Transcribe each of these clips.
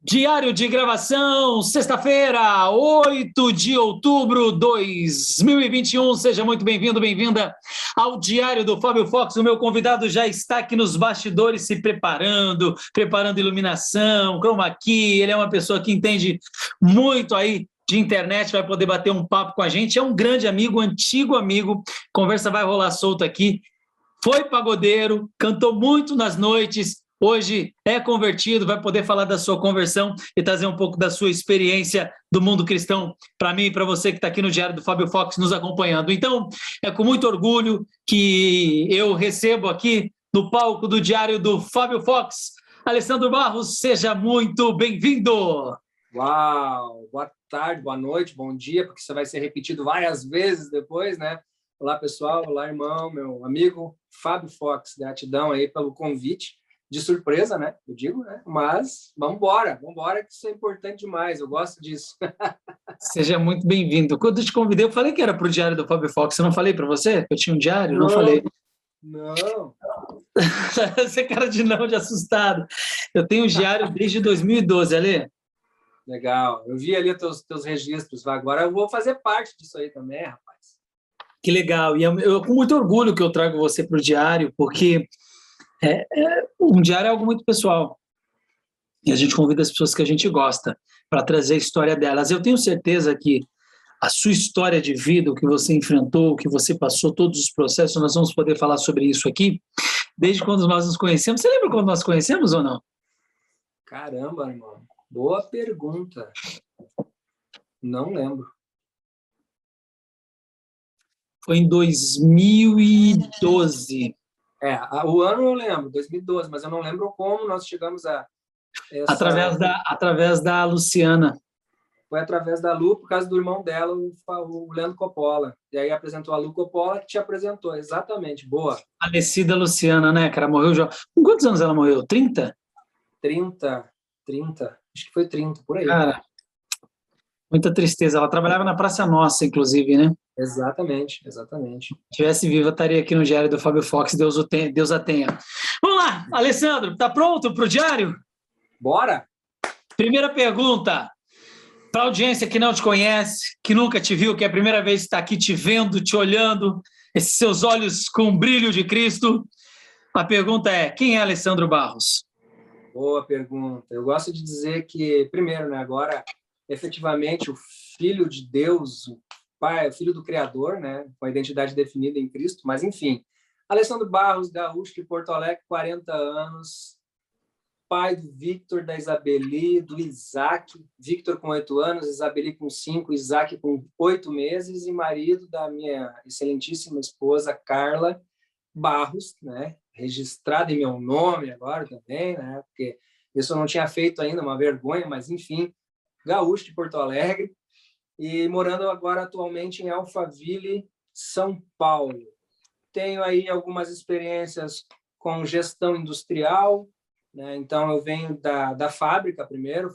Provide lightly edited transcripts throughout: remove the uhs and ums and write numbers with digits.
Diário de gravação, sexta-feira, 8 de outubro de 2021. Seja muito bem-vindo, bem-vinda ao Diário do Fábio Fox. O meu convidado já está aqui nos bastidores se preparando iluminação, chroma key. Ele é uma pessoa que entende muito aí de internet, vai poder bater um papo com a gente. É um grande amigo, antigo amigo. Conversa vai rolar solta aqui. Foi pagodeiro, cantou muito nas noites. Hoje é convertido, vai poder falar da sua conversão e trazer um pouco da sua experiência do mundo cristão para mim e para você que está aqui no Diário do Fábio Fox nos acompanhando. Então, é com muito orgulho que eu recebo aqui no palco do Diário do Fábio Fox, Alessandro Barros, seja muito bem-vindo! Uau! Boa tarde, boa noite, bom dia, porque isso vai ser repetido várias vezes depois, né? Olá, pessoal, olá, irmão, meu amigo Fábio Fox, gratidão aí pelo convite. De surpresa, né? Eu digo, né? Mas vamos embora, que isso é importante demais, eu gosto disso. Seja muito bem-vindo. Quando eu te convidei, eu falei que era para o Diário do Fábio Fox. Eu não falei para você que eu tinha um diário? Não falei. Não. Você é cara de não, de assustado. Eu tenho um diário desde 2012, Ale. Legal. Eu vi ali teus registros. Agora eu vou fazer parte disso aí também, rapaz. Que legal. E eu com muito orgulho que eu trago você para o diário, porque um diário é algo muito pessoal. E a gente convida as pessoas que a gente gosta para trazer a história delas. Eu tenho certeza que a sua história de vida, o que você enfrentou, o que você passou, todos os processos, nós vamos poder falar sobre isso aqui, desde quando nós nos conhecemos. Você lembra quando nós conhecemos ou não? Caramba, irmão. Boa pergunta. Não lembro. Foi em 2012. O ano eu lembro, 2012, mas eu não lembro como nós chegamos a essa... Através da Luciana. Foi através da Lu, por causa do irmão dela, o Leandro Coppola. E aí apresentou a Lu Coppola, que te apresentou. Exatamente, boa. Falecida Luciana, né, cara? Morreu já. Com quantos anos ela morreu? 30? 30. Acho que foi 30, por aí. Cara, muita tristeza. Ela trabalhava na Praça Nossa, inclusive, né? Exatamente. Se estivesse viva, estaria aqui no Diário do Fábio Fox. Deus a tenha. Vamos lá, Alessandro, tá pronto para o diário? Bora! Primeira pergunta. Para a audiência que não te conhece, que nunca te viu, que é a primeira vez que está aqui te vendo, te olhando, esses seus olhos com o brilho de Cristo, a pergunta é: quem é Alessandro Barros? Boa pergunta. Eu gosto de dizer que, primeiro, né, agora, efetivamente, o Filho de Deus, o Pai, o Filho do Criador, né, com a identidade definida em Cristo, mas, enfim, Alessandro Barros, gaúcho de Porto Alegre, 40 anos, pai do Victor, da Isabeli, do Isaac, Victor com 8 anos, Isabeli com 5, Isaac com 8 meses, e marido da minha excelentíssima esposa, Carla Barros, né? Registrada em meu nome agora também, né? Porque isso eu não tinha feito ainda, uma vergonha, mas enfim, gaúcho de Porto Alegre, e morando agora atualmente em Alphaville, São Paulo. Tenho aí algumas experiências com gestão industrial, né? Então, eu venho da fábrica primeiro,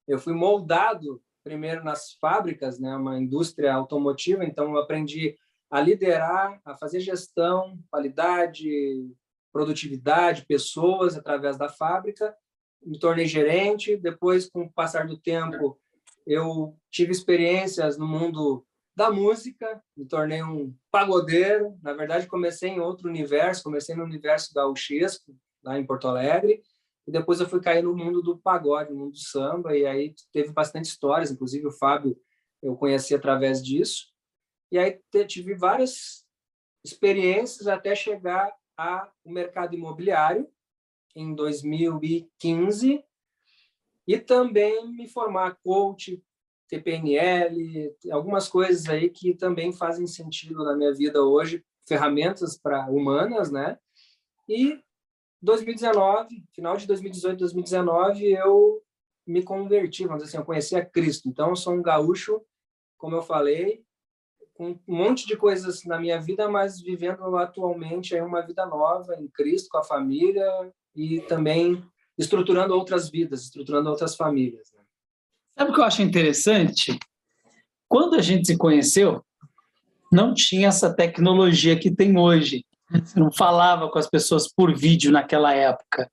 eu fui moldado primeiro nas fábricas, né? Uma indústria automotiva, então eu aprendi a liderar, a fazer gestão, qualidade, produtividade, pessoas através da fábrica, me tornei gerente, depois, com o passar do tempo, eu tive experiências no mundo da música, me tornei um pagodeiro, na verdade comecei em outro universo, comecei no universo gauchesco, lá em Porto Alegre, e depois eu fui cair no mundo do pagode, no mundo do samba, e aí teve bastante histórias, inclusive o Fábio eu conheci através disso, e aí tive várias experiências até chegar ao mercado imobiliário em 2015 e também me formar coach, TPNL, algumas coisas aí que também fazem sentido na minha vida hoje, ferramentas humanas, né? E 2019, final de 2018, 2019, eu me converti, vamos dizer assim, eu conheci a Cristo. Então, eu sou um gaúcho, como eu falei, com um monte de coisas na minha vida, mas vivendo atualmente aí uma vida nova em Cristo, com a família e também estruturando outras vidas, estruturando outras famílias. Né? Sabe o que eu acho interessante? Quando a gente se conheceu, não tinha essa tecnologia que tem hoje. Você não falava com as pessoas por vídeo naquela época.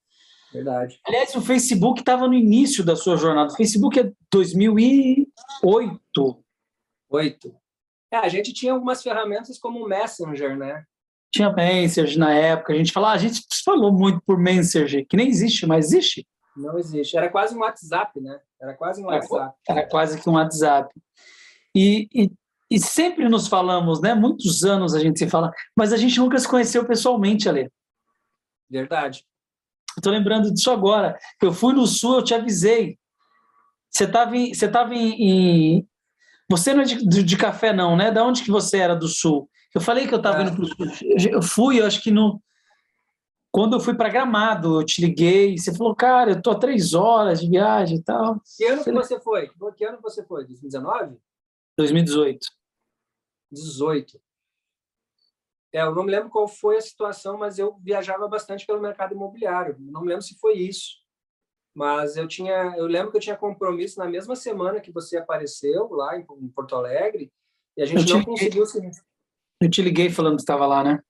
Verdade. Aliás, o Facebook estava no início da sua jornada. O Facebook é 2008. 8. A gente tinha algumas ferramentas como o Messenger, né? Tinha Messenger na época. A gente falou muito por Messenger, que nem existe, mas existe. Não existe. Era quase um WhatsApp, né? Era quase um WhatsApp. Era quase que um WhatsApp. E sempre nos falamos, né? Muitos anos a gente se fala, mas a gente nunca se conheceu pessoalmente, Ale. Verdade. Estou lembrando disso agora. Eu fui no Sul, eu te avisei. Você estava em... Você não é de café, não, né? Da onde que você era do Sul? Eu falei que eu estava indo para o Sul. Eu fui, eu acho que no... Quando eu fui para Gramado, eu te liguei. Você falou, cara, eu estou a 3 horas de viagem e tal. Que ano que você foi? Que ano você foi? 2019? 2018. 18. Eu não me lembro qual foi a situação, mas eu viajava bastante pelo mercado imobiliário. Não me lembro se foi isso. Mas eu lembro que eu tinha compromisso na mesma semana que você apareceu lá em Porto Alegre, e a gente não conseguiu se... Eu te liguei falando que estava lá, né?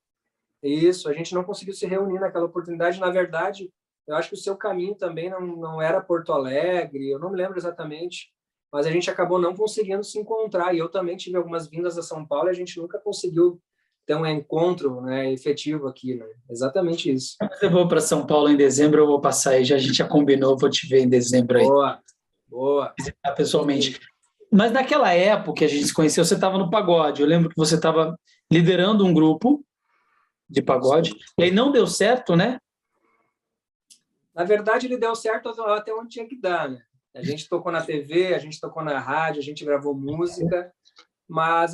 Isso, a gente não conseguiu se reunir naquela oportunidade. Na verdade, eu acho que o seu caminho também não era Porto Alegre, eu não me lembro exatamente, mas a gente acabou não conseguindo se encontrar. E eu também tive algumas vindas a São Paulo e a gente nunca conseguiu ter um encontro, né, efetivo aqui, né? Exatamente isso. Eu vou para São Paulo em dezembro, eu vou passar aí, a gente já combinou, vou te ver em dezembro aí. Boa. Visitar pessoalmente. Mas naquela época que a gente se conheceu, você estava no pagode. Eu lembro que você estava liderando um grupo de pagode. Sim. E aí não deu certo, né? Na verdade, ele deu certo até onde tinha que dar, né? A gente tocou na TV, a gente tocou na rádio, a gente gravou música, mas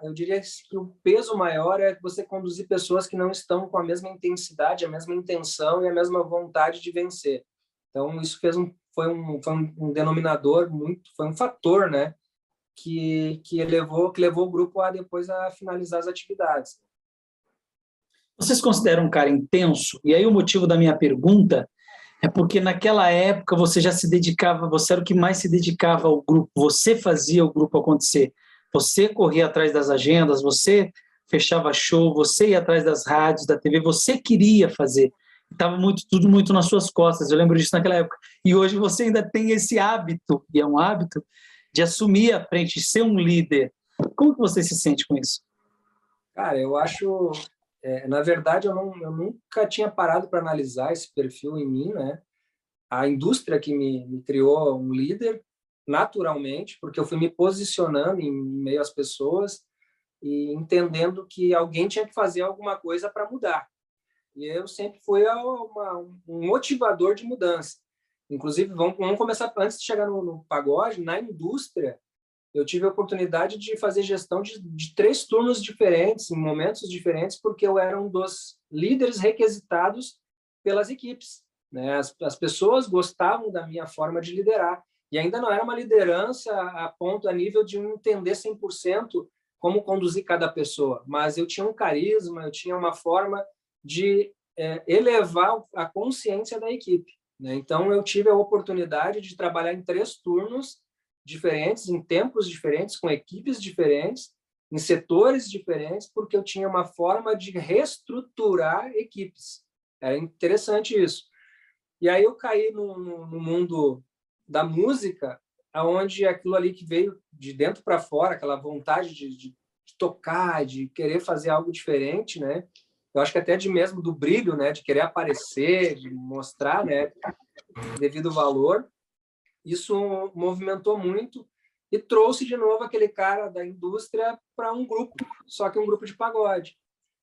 eu diria que o peso maior é você conduzir pessoas que não estão com a mesma intensidade, a mesma intenção e a mesma vontade de vencer. Então, isso foi um denominador foi um fator, né, que levou o grupo depois a finalizar as atividades. Vocês consideram um cara intenso? E aí o motivo da minha pergunta é porque naquela época você já se dedicava, você era o que mais se dedicava ao grupo, você fazia o grupo acontecer. Você corria atrás das agendas, você fechava show, você ia atrás das rádios, da TV, você queria fazer. Estava tudo muito nas suas costas, eu lembro disso naquela época. E hoje você ainda tem esse hábito, e é um hábito, de assumir a frente, de ser um líder. Como que você se sente com isso? Cara, eu acho... na verdade, eu nunca tinha parado para analisar esse perfil em mim, né? A indústria que me criou um líder, naturalmente, porque eu fui me posicionando em meio às pessoas e entendendo que alguém tinha que fazer alguma coisa para mudar. E eu sempre fui um motivador de mudança. Inclusive, vamos começar, antes de chegar no pagode, na indústria, eu tive a oportunidade de fazer gestão de 3 turnos diferentes, em momentos diferentes, porque eu era um dos líderes requisitados pelas equipes, né? As pessoas gostavam da minha forma de liderar. E ainda não era uma liderança a nível de entender 100% como conduzir cada pessoa, mas eu tinha um carisma, eu tinha uma forma de elevar a consciência da equipe, né? Então, eu tive a oportunidade de trabalhar em 3 turnos diferentes, em tempos diferentes, com equipes diferentes, em setores diferentes, porque eu tinha uma forma de reestruturar equipes. Era interessante isso. E aí eu caí no mundo da música, onde aquilo ali que veio de dentro para fora, aquela vontade de tocar, de querer fazer algo diferente, né? Eu acho que até mesmo do brilho, né? De querer aparecer, de mostrar, né? Devido valor. Isso movimentou muito e trouxe de novo aquele cara da indústria para um grupo, só que um grupo de pagode.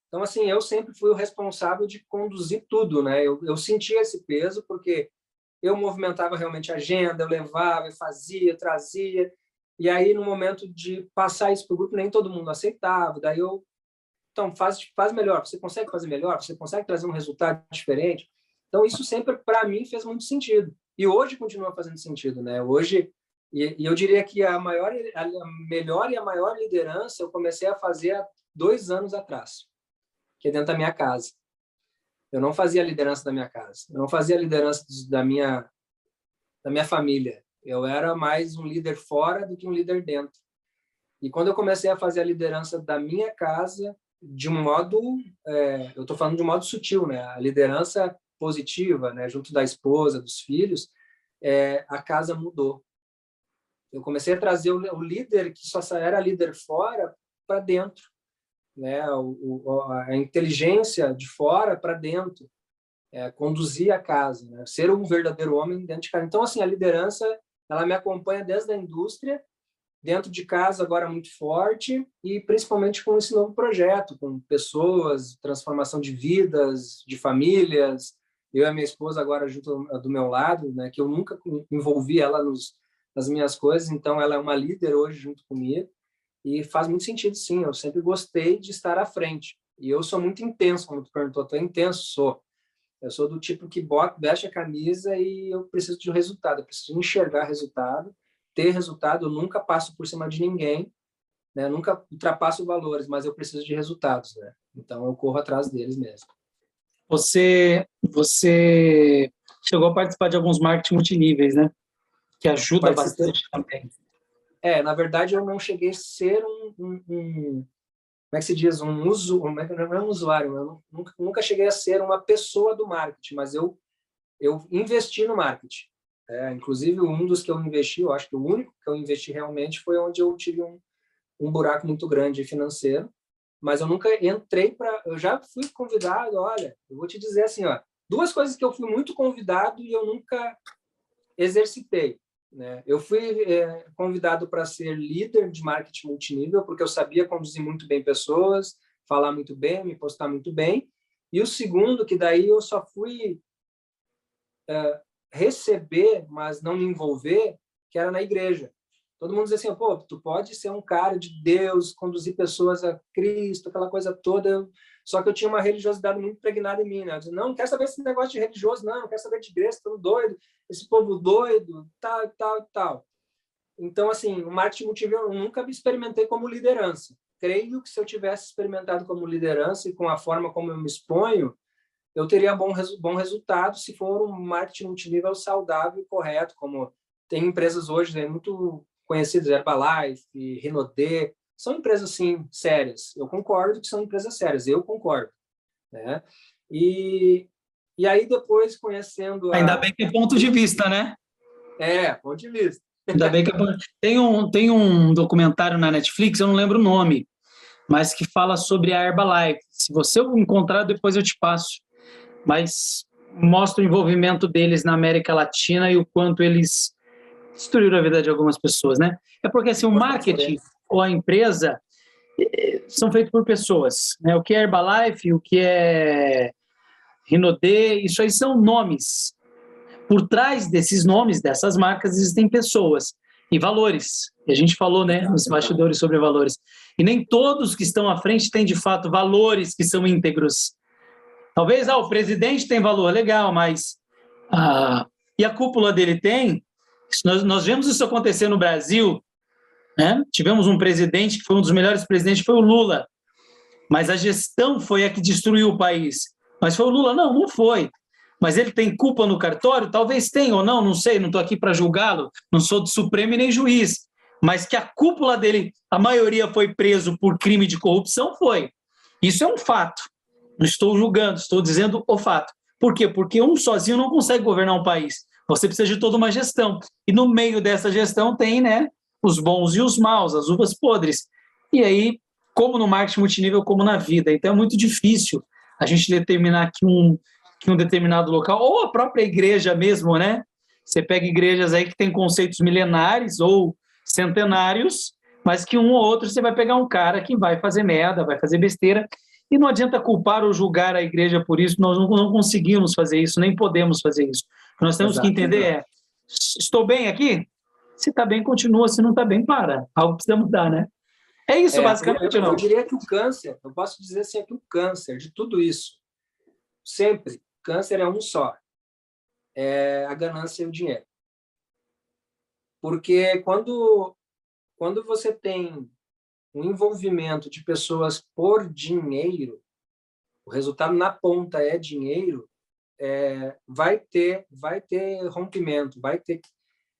Então, assim, eu sempre fui o responsável de conduzir tudo, né? Eu sentia esse peso porque eu movimentava realmente a agenda, eu levava, eu fazia, eu trazia. E aí, no momento de passar isso para o grupo, nem todo mundo aceitava. Daí então, faz melhor. Você consegue fazer melhor? Você consegue trazer um resultado diferente? Então, isso sempre, para mim, fez muito sentido. E hoje continua fazendo sentido, né? Hoje, e eu diria que a melhor e a maior liderança eu comecei a fazer há 2 anos atrás, que é dentro da minha casa. Eu não fazia a liderança da minha casa. Eu não fazia a liderança da minha família. Eu era mais um líder fora do que um líder dentro. E quando eu comecei a fazer a liderança da minha casa, de um modo, eu estou falando de um modo sutil, né? A liderança positiva, né, junto da esposa, dos filhos, a casa mudou. Eu comecei a trazer o líder que só era líder fora para dentro, né, a inteligência de fora para dentro, conduzir a casa, né, ser um verdadeiro homem dentro de casa. Então, assim, a liderança, ela me acompanha desde a indústria, dentro de casa agora muito forte, e principalmente com esse novo projeto, com pessoas, transformação de vidas, de famílias. Eu e a minha esposa agora junto do meu lado, né, que eu nunca envolvi ela nas minhas coisas, então ela é uma líder hoje junto comigo, e faz muito sentido, sim. Eu sempre gostei de estar à frente, e eu sou muito intenso, como tu perguntou. Eu tô intenso, sou. Eu sou do tipo que veste a camisa e eu preciso de um resultado, eu preciso enxergar resultado, ter resultado. Eu nunca passo por cima de ninguém, né? Nunca ultrapasso valores, mas eu preciso de resultados, né? Então eu corro atrás deles mesmo. Você chegou a participar de alguns marketing multiníveis, né? Que ajuda bastante também. Na verdade, eu não cheguei a ser como é que se diz? Não é um usuário. Eu nunca cheguei a ser uma pessoa do marketing, mas eu investi no marketing. Inclusive, um dos que eu investi, eu acho que o único que eu investi realmente, foi onde eu tive um buraco muito grande financeiro, mas eu nunca entrei para... Eu já fui convidado, olha, eu vou te dizer assim, ó, 2 coisas que eu fui muito convidado e eu nunca exercitei, né? Eu fui convidado para ser líder de marketing multinível, porque eu sabia conduzir muito bem pessoas, falar muito bem, me postar muito bem. E o segundo, que daí eu só fui receber, mas não me envolver, que era na igreja. Todo mundo dizia assim, pô, tu pode ser um cara de Deus, conduzir pessoas a Cristo, aquela coisa toda. Só que eu tinha uma religiosidade muito impregnada em mim, né? Eu dizia, não quero saber esse negócio de religioso, não quero saber de igreja, tô doido, esse povo doido, tal, tal, tal. Então, assim, o marketing multinível eu nunca me experimentei como liderança. Creio que se eu tivesse experimentado como liderança e com a forma como eu me exponho, eu teria bom resultado se for um marketing multinível saudável e correto, como tem empresas hoje muito conhecidas, Herbalife, Renaudet, são empresas, sim, sérias. Eu concordo que são empresas sérias, eu concordo, né? E aí, depois, conhecendo Ainda bem que é ponto de vista, né? ponto de vista. Ainda bem que tem um documentário na Netflix, eu não lembro o nome, mas que fala sobre a Herbalife. Se você encontrar, depois eu te passo. Mas mostra o envolvimento deles na América Latina e o quanto eles destruíram a vida de algumas pessoas, né? É porque assim, o marketing ou a empresa são feitos por pessoas, né? O que é Herbalife, o que é Renaudet, isso aí são nomes. Por trás desses nomes, dessas marcas, existem pessoas e valores. E a gente falou, né, nos bastidores sobre valores. E nem todos que estão à frente têm, de fato, valores que são íntegros. Talvez, o presidente tem valor, legal, mas... e a cúpula dele tem? Nós vemos isso acontecer no Brasil, né? Tivemos um presidente que foi um dos melhores presidentes, foi o Lula, mas a gestão foi a que destruiu o país. Mas foi o Lula? Não, não foi. Mas ele tem culpa no cartório? Talvez tenha ou não, não sei, não estou aqui para julgá-lo, não sou do Supremo e nem juiz, mas que a cúpula dele, a maioria foi preso por crime de corrupção, foi. Isso é um fato. Não estou julgando, estou dizendo o fato. Por quê? Porque um sozinho não consegue governar um país. Você precisa de toda uma gestão. E no meio dessa gestão tem, né, os bons e os maus, as uvas podres. E aí, como no marketing multinível, como na vida. Então é muito difícil a gente determinar que um determinado local, ou a própria igreja mesmo, né? Você pega igrejas aí que tem conceitos milenares ou centenários, mas que um ou outro você vai pegar um cara que vai fazer merda, vai fazer besteira, e não adianta culpar ou julgar a igreja por isso, nós não conseguimos fazer isso, nem podemos fazer isso. O que nós temos que entender estou bem aqui? Se está bem, continua, se não está bem, para. Algo precisa mudar, né? É isso, basicamente, eu diria que o câncer, eu posso dizer assim, que o câncer de tudo isso, sempre, câncer é um só, é a ganância e o dinheiro. Porque quando você tem um envolvimento de pessoas por dinheiro, o resultado na ponta é dinheiro, vai ter rompimento,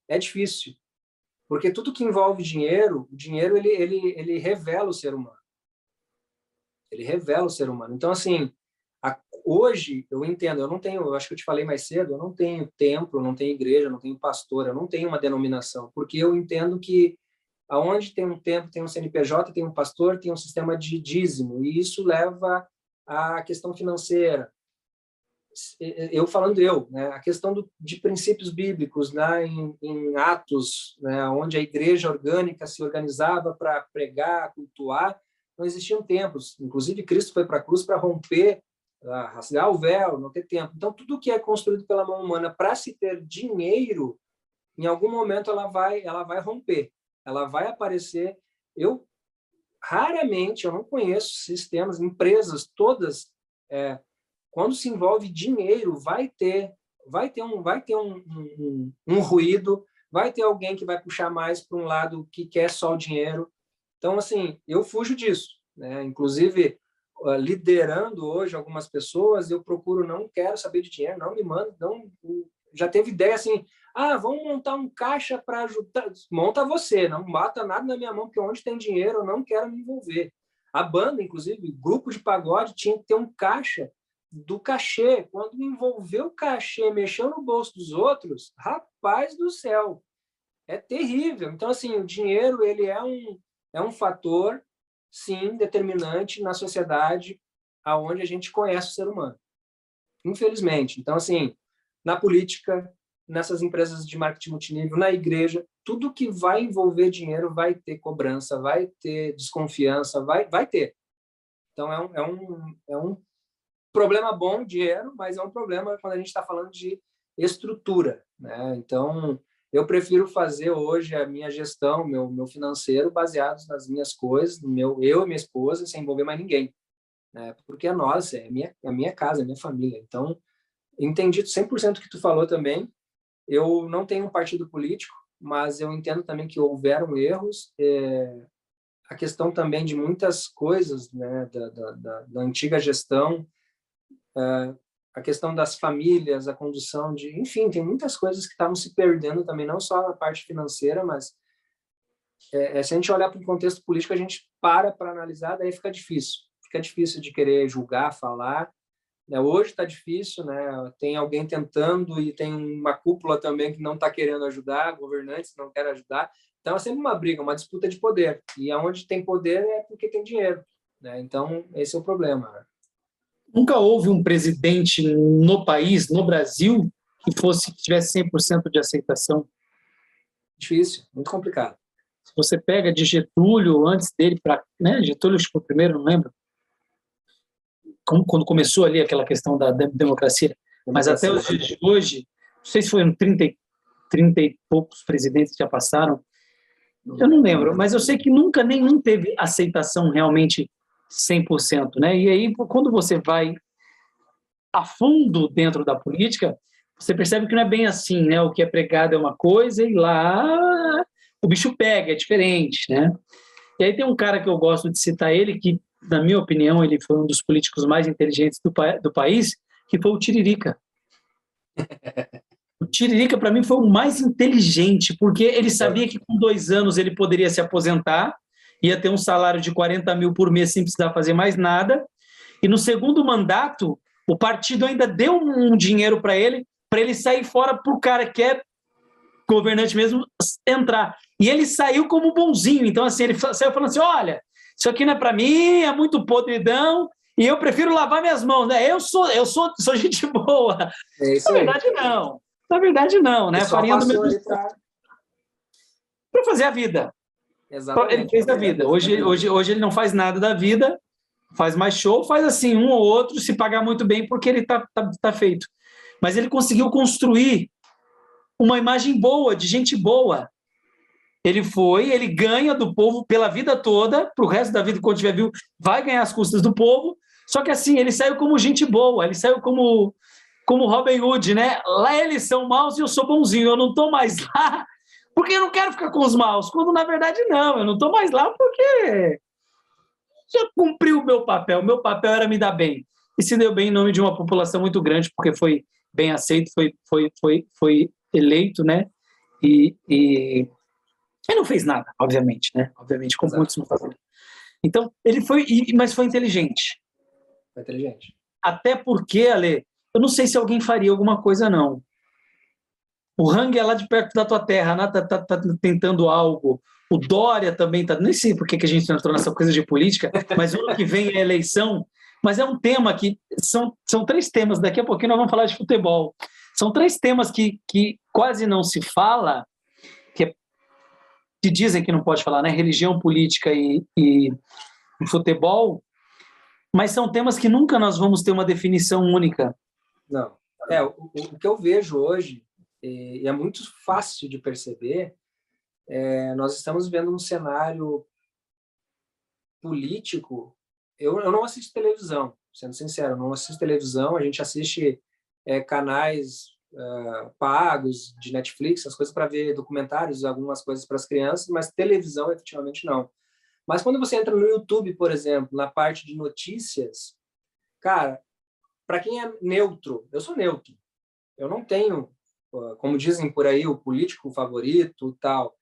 é difícil. Porque tudo que envolve dinheiro, o dinheiro ele revela o ser humano. Ele revela o ser humano. Então, assim, hoje, eu entendo, eu acho que eu te falei mais cedo, eu não tenho templo, não tenho igreja, não tenho pastor, eu não tenho uma denominação, porque eu entendo que aonde tem um templo, tem um CNPJ, tem um pastor, tem um sistema de dízimo, e isso leva à questão financeira. Né, a questão de princípios bíblicos, né, em Atos, né, onde a igreja orgânica se organizava para pregar, cultuar, não existiam templos. Inclusive, Cristo foi para a cruz para romper, rasgar o véu, não ter templo. Então, tudo que é construído pela mão humana para se ter dinheiro, em algum momento ela vai romper, ela vai aparecer. Raramente, eu não conheço sistemas, empresas todas, quando se envolve dinheiro, vai ter um ruído, vai ter alguém que vai puxar mais para um lado que quer só o dinheiro. Então, assim, eu fujo disso, né? Inclusive, liderando hoje algumas pessoas, eu procuro, não quero saber de dinheiro, não me manda, não. Já teve ideia assim, vamos montar um caixa para ajudar. Monta você, não bata nada na minha mão, porque onde tem dinheiro eu não quero me envolver. A banda, inclusive, grupo de pagode, tinha que ter um caixa do cachê. Quando envolveu o cachê, mexeu no bolso dos outros, rapaz do céu, é terrível. Então, assim, o dinheiro, ele é um fator, sim, determinante na sociedade aonde a gente conhece o ser humano, infelizmente. Então, assim, na política, nessas empresas de marketing multinível, na igreja, tudo que vai envolver dinheiro vai ter cobrança, vai ter desconfiança, vai ter. Então, é um problema bom, dinheiro, mas é um problema quando a gente está falando de estrutura, né? Então, eu prefiro fazer hoje a minha gestão, meu financeiro, baseados nas minhas coisas, eu e minha esposa, sem envolver mais ninguém, né? Porque é nossa, é a minha casa, é a minha família. Então, entendi 100% o que tu falou também. Eu não tenho um partido político, mas eu entendo também que houveram erros. A questão também de muitas coisas, né, da antiga gestão, a questão das famílias, a condução enfim, tem muitas coisas que estavam se perdendo também, não só a parte financeira, mas se a gente olhar para o contexto político, a gente para analisar, daí fica difícil de querer julgar, falar, né? Hoje está difícil, né? Tem alguém tentando e tem uma cúpula também que não está querendo ajudar, governantes não querem ajudar, então é sempre uma briga, uma disputa de poder, e aonde tem poder é porque tem dinheiro, né? Então esse é o problema. Nunca houve um presidente no país, no Brasil, que tivesse 100% de aceitação. Difícil, muito complicado. Se você pega de Getúlio, antes dele, né? Getúlio foi o primeiro, não lembro, quando começou ali aquela questão da democracia, mas até os dias de hoje, não sei se foram 30 e poucos presidentes que já passaram, eu não lembro, mas eu sei que nunca nenhum teve aceitação realmente 100%, né? E aí, quando você vai a fundo dentro da política, você percebe que não é bem assim, né? O que é pregado é uma coisa e lá o bicho pega, é diferente, né? E aí tem um cara que eu gosto de citar ele, que, na minha opinião, ele foi um dos políticos mais inteligentes do país, que foi o Tiririca. O Tiririca, para mim, foi o mais inteligente, porque ele sabia que com 2 anos ele poderia se aposentar, ia ter um salário de 40 mil por mês sem precisar fazer mais nada, e no segundo mandato, o partido ainda deu um dinheiro para ele sair fora para o cara que é governante mesmo entrar. E ele saiu como bonzinho, então assim, ele saiu falando assim, olha, isso aqui não é para mim, é muito podridão, e eu prefiro lavar minhas mãos, né? Eu sou gente boa. Na verdade, não. Na verdade, não, né? Farinha do meu para fazer a vida. Exatamente. Ele fez a vida. Hoje ele não faz nada da vida, faz mais show, faz assim, um ou outro, se pagar muito bem, porque ele tá feito. Mas ele conseguiu construir uma imagem boa, de gente boa. Ele ganha do povo pela vida toda, para o resto da vida, quando tiver vivo, vai ganhar as custas do povo, só que assim, ele saiu como gente boa, ele saiu como Robin Hood, né? Lá eles são maus e eu sou bonzinho, eu não estou mais lá porque eu não quero ficar com os maus, quando na verdade não, eu não estou mais lá porque já cumpri o meu papel era me dar bem, e se deu bem em nome de uma população muito grande, porque foi bem aceito, foi eleito, né? E não fez nada, obviamente, né? Obviamente, como muitos não fazem. Então, ele foi, mas foi inteligente. Foi inteligente. Até porque, Ale, eu não sei se alguém faria alguma coisa, não. O Hang é lá de perto da tua terra, né? Tá tentando algo. O Dória também tá. Nem sei por que a gente entrou nessa coisa de política, mas o ano que vem é eleição. Mas é um tema que. São três temas. Daqui a pouquinho nós vamos falar de futebol. São três temas que quase não se fala, que dizem que não pode falar, né? Religião, política e futebol. Mas são temas que nunca nós vamos ter uma definição única. Não. O que eu vejo hoje, e é muito fácil de perceber, nós estamos vivendo um cenário político. Eu não assisto televisão, sendo sincero, não assisto televisão, a gente assiste canais pagos de Netflix, as coisas para ver documentários, algumas coisas para as crianças, mas televisão efetivamente não. Mas quando você entra no YouTube, por exemplo, na parte de notícias, cara, para quem é neutro, eu sou neutro, eu não tenho, como dizem por aí, o político favorito e tal,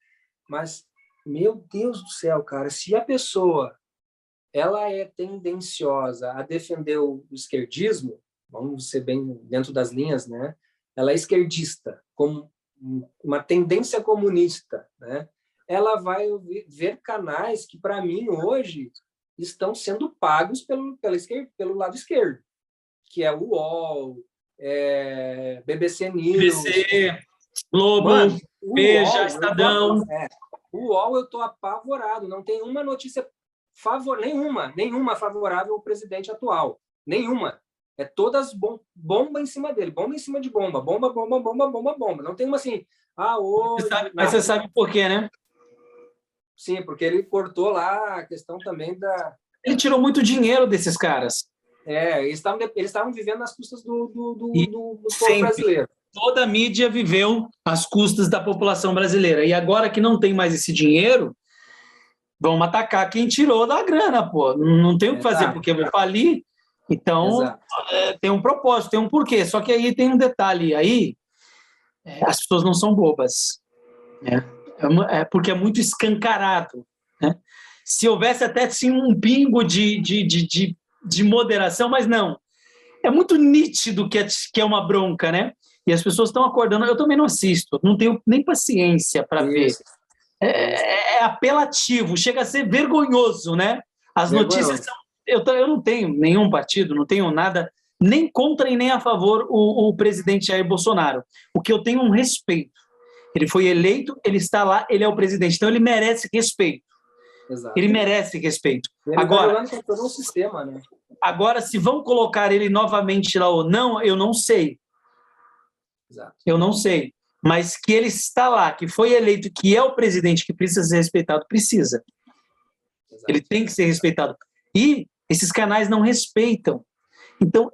mas, meu Deus do céu, cara, se a pessoa ela é tendenciosa a defender o esquerdismo, vamos ser bem dentro das linhas, né? Ela é esquerdista, como uma tendência comunista, né? Ela vai ver canais que, para mim, hoje, estão sendo pagos pelo lado esquerdo, que é o UOL, BBC News. BBC, Globo, Mano, Veja, Estadão. O UOL eu estou apavorado, não tem uma notícia nenhuma favorável ao presidente atual. Nenhuma. É todas bomba em cima dele, bomba em cima de bomba, bomba. Não tem uma assim, hoje... Mas você sabe por quê, né? Sim, porque ele cortou lá a questão também da... Ele tirou muito dinheiro desses caras. Eles estavam vivendo às custas do povo brasileiro. Toda a mídia viveu às custas da população brasileira. E agora que não tem mais esse dinheiro, vamos atacar quem tirou da grana, pô. Não tem o que fazer, porque eu vou falir. Então, tem um propósito, tem um porquê. Só que aí tem um detalhe. Aí, as pessoas não são bobas. Porque é muito escancarado. Né? Se houvesse até assim, um pingo de moderação, mas não. É muito nítido que é uma bronca, né? E as pessoas estão acordando. Eu também não assisto, não tenho nem paciência para ver. É apelativo, chega a ser vergonhoso, né? As notícias são... Eu não tenho nenhum partido, não tenho nada, nem contra e nem a favor o presidente Jair Bolsonaro. O que eu tenho um respeito. Ele foi eleito, ele está lá, ele é o presidente, então ele merece respeito. Exato. Ele merece respeito. Ele agora, está todo um sistema, né? Agora, se vão colocar ele novamente lá ou não, eu não sei. Exato. Eu não sei. Mas que ele está lá, que foi eleito, que é o presidente, que precisa ser respeitado, precisa. Exato. Ele tem que ser respeitado. E esses canais não respeitam. Então,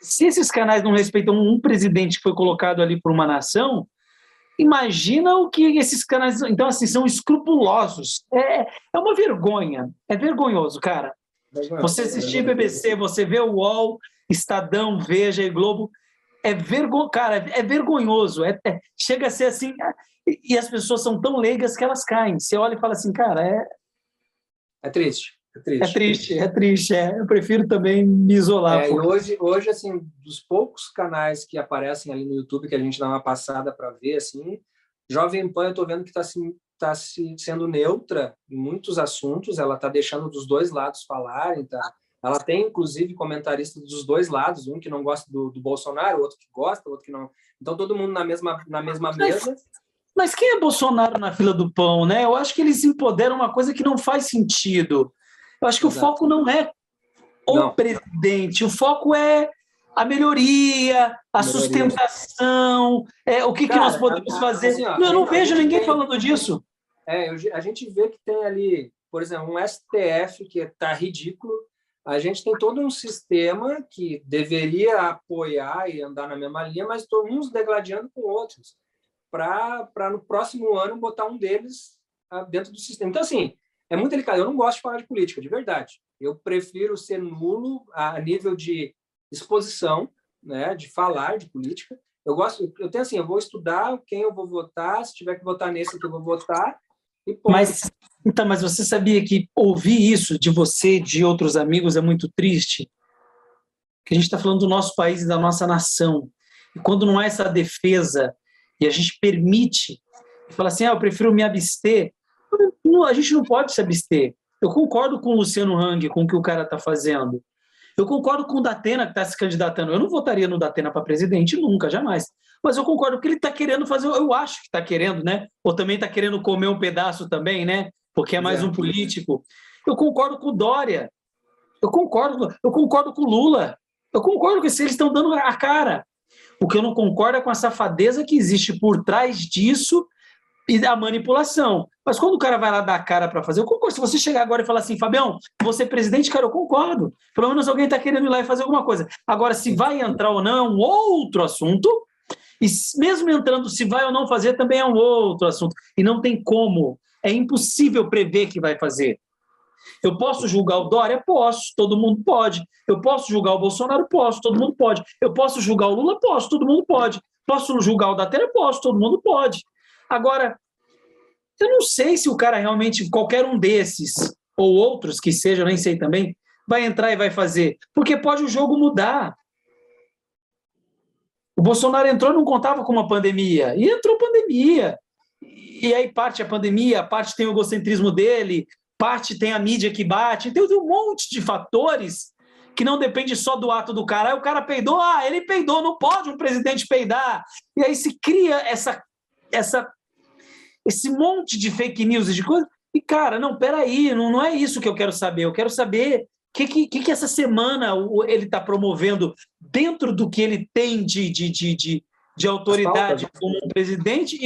se esses canais não respeitam um presidente que foi colocado ali por uma nação, imagina o que esses canais... Então, assim, são escrupulosos. É uma vergonha. É vergonhoso, cara. Você assistir BBC, você vê o UOL, Estadão, Veja e Globo... Cara, é vergonhoso. Chega a ser assim... E as pessoas são tão leigas que elas caem. Você olha e fala assim, cara, É triste. É triste. Eu prefiro também me isolar. E hoje, assim, dos poucos canais que aparecem ali no YouTube, que a gente dá uma passada para ver, assim, Jovem Pan, eu estou vendo que está sendo neutra em muitos assuntos, ela está deixando dos dois lados falarem, tá? Ela tem, inclusive, comentaristas dos dois lados, um que não gosta do Bolsonaro, outro que gosta, outro que não... Então, todo mundo na mesma mesa. Mas quem é Bolsonaro na fila do pão, né? Eu acho que eles empoderam uma coisa que não faz sentido. Eu acho que o foco não é o presidente, o foco é a melhoria, a sustentação, o que nós podemos fazer. Assim, eu não vejo ninguém falando disso. A gente vê que tem ali, por exemplo, um STF que está ridículo. A gente tem todo um sistema que deveria apoiar e andar na mesma linha, mas estão uns degladiando com outros, para no próximo ano botar um deles dentro do sistema. Então, assim, é muito delicado. Eu não gosto de falar de política, de verdade. Eu prefiro ser nulo a nível de exposição, né, de falar de política. Eu tenho assim, eu vou estudar quem eu vou votar, se tiver que votar nesse que eu vou votar, e ponto. Mas você sabia que ouvir isso de você e de outros amigos é muito triste? que a gente está falando do nosso país e da nossa nação. E quando não há essa defesa e a gente permite, fala assim, eu prefiro me abster, a gente não pode se abster. Eu concordo com o Luciano Hang, com o que o cara está fazendo. Eu concordo com o Datena, que está se candidatando. Eu não votaria no Datena para presidente nunca, jamais. Mas eu concordo que ele está querendo fazer, eu acho que está querendo, né? Ou também está querendo comer um pedaço também, né? Porque é mais um político. Eu concordo com o Dória. Eu concordo com o Lula. Eu concordo que eles estão dando a cara. O que eu não concordo é com a safadeza que existe por trás disso e a manipulação. Mas quando o cara vai lá dar a cara para fazer, eu concordo. Se você chegar agora e falar assim, Fabião, você é presidente, cara, eu concordo. Pelo menos alguém está querendo ir lá e fazer alguma coisa. Agora, se vai entrar ou não é um outro assunto, e mesmo entrando, se vai ou não fazer, também é um outro assunto. E não tem como. É impossível prever que vai fazer. Eu posso julgar o Dória? Posso, todo mundo pode. Eu posso julgar o Bolsonaro? Posso, todo mundo pode. Eu posso julgar o Lula? Posso, todo mundo pode. Posso julgar o Datena? Posso, todo mundo pode. Agora, eu não sei se o cara realmente, qualquer um desses, ou outros que sejam, eu nem sei também, vai entrar e vai fazer. Porque pode o jogo mudar. O Bolsonaro entrou e não contava com uma pandemia. E entrou pandemia. E aí parte a pandemia, parte tem o egocentrismo dele, parte tem a mídia que bate. Então tem um monte de fatores que não depende só do ato do cara. Aí o cara peidou, ele peidou, não pode um presidente peidar. E aí se cria esse monte de fake news e de coisa. E, cara, não, peraí, não é isso que eu quero saber. Eu quero saber o que essa semana ele está promovendo dentro do que ele tem de autoridade como um presidente,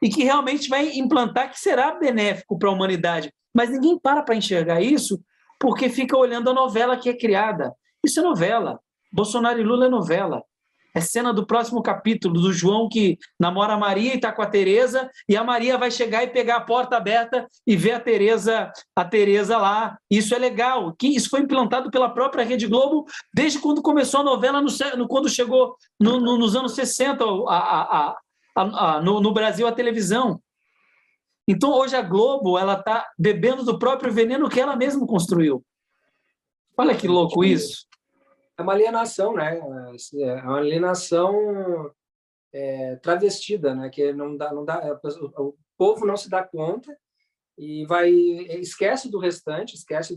e que realmente vai implantar, que será benéfico para a humanidade. Mas ninguém para enxergar isso porque fica olhando a novela que é criada. Isso é novela. Bolsonaro e Lula é novela. É cena do próximo capítulo, do João que namora a Maria e está com a Tereza, e a Maria vai chegar e pegar a porta aberta e ver a Tereza lá. Isso é legal. Isso foi implantado pela própria Rede Globo desde quando começou a novela, quando chegou nos anos 60 no Brasil a televisão. Então, hoje a Globo está bebendo do próprio veneno que ela mesma construiu. Olha que louco isso. É uma alienação, né? É uma alienação travestida, né? Que não dá, o povo não se dá conta e esquece do restante, esquece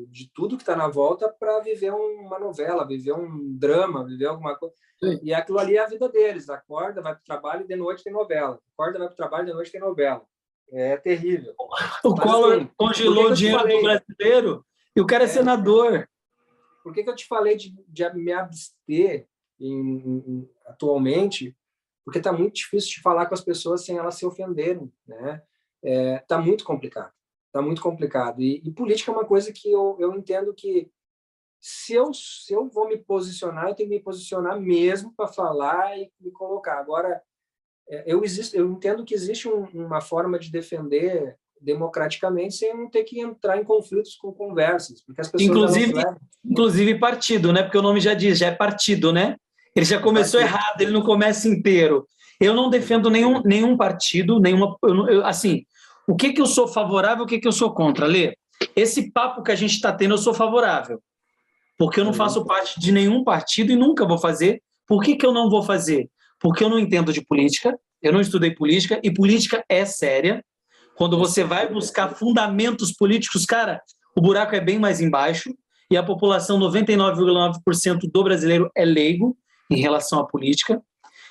de tudo que está na volta para viver uma novela, viver um drama, viver alguma coisa. Sim. E aquilo ali é a vida deles. Acorda, vai para o trabalho e de noite tem novela. Acorda, vai para o trabalho e de noite tem novela. É terrível. O Collor congelou o dinheiro do brasileiro e o cara é senador. Por que eu te falei de me abster atualmente? Porque está muito difícil de falar com as pessoas sem elas se ofenderem, né? Está muito complicado. Está muito complicado. E política é uma coisa que eu entendo que se eu vou me posicionar, eu tenho que me posicionar mesmo para falar e me colocar. Agora, eu entendo que existe uma forma de defender democraticamente sem não ter que entrar em conflitos com conversas, porque as pessoas inclusive partido, né? Porque o nome já diz, já é partido, né? Ele já começou errado, ele não começa inteiro. Eu não defendo nenhum partido, assim, o que eu sou favorável, o que eu sou contra, Lê? Esse papo que a gente está tendo, eu sou favorável, porque eu não faço parte de nenhum partido e nunca vou fazer. Por que eu não vou fazer? Porque eu não entendo de política, eu não estudei política, e política é séria. Quando você vai buscar fundamentos políticos, cara, o buraco é bem mais embaixo, e a população, 99,9% do brasileiro é leigo em relação à política.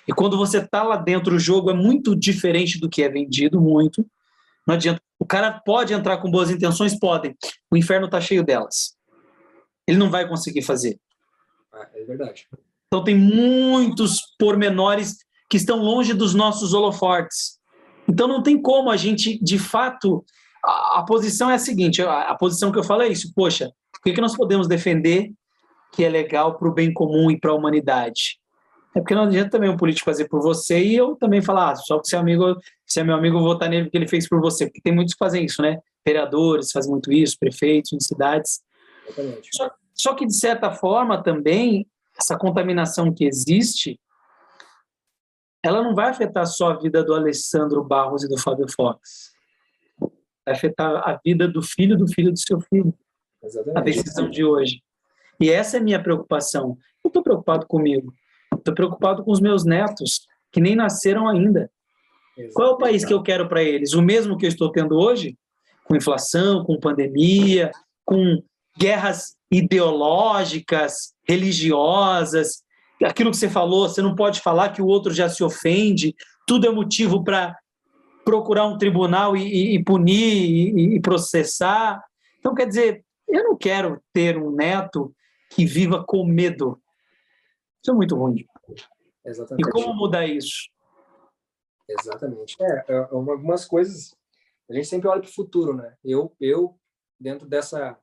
E quando você está lá dentro, o jogo é muito diferente do que é vendido, muito. Não adianta. O cara pode entrar com boas intenções? Podem. O inferno está cheio delas. Ele não vai conseguir fazer. É verdade. Então tem muitos pormenores que estão longe dos nossos holofortes. Então não tem como a gente, de fato, a posição é a seguinte, a posição que eu falo é isso, poxa, o que nós podemos defender que é legal para o bem comum e para a humanidade? É porque não adianta também um político fazer por você e eu também falar, só que se é meu amigo, eu vou votar nele porque ele fez por você, porque tem muitos que fazem isso, né? Vereadores fazem muito isso, prefeitos em cidades. Exatamente. Só que, de certa forma, também, essa contaminação que existe, ela não vai afetar só a vida do Alessandro Barros e do Fábio Fox. Vai afetar a vida do filho do seu filho. Exatamente. A decisão de hoje. E essa é a minha preocupação. Eu estou preocupado comigo. Estou preocupado com os meus netos, que nem nasceram ainda. Qual é o país que eu quero para eles? O mesmo que eu estou tendo hoje? Com inflação, com pandemia, com guerras ideológicas, religiosas. Aquilo que você falou, você não pode falar que o outro já se ofende. Tudo é motivo para procurar um tribunal e punir e processar. Então, quer dizer, eu não quero ter um neto que viva com medo. Isso é muito ruim. Exatamente. E como mudar isso? Exatamente. Algumas coisas, a gente sempre olha para o futuro, né? Eu dentro dessa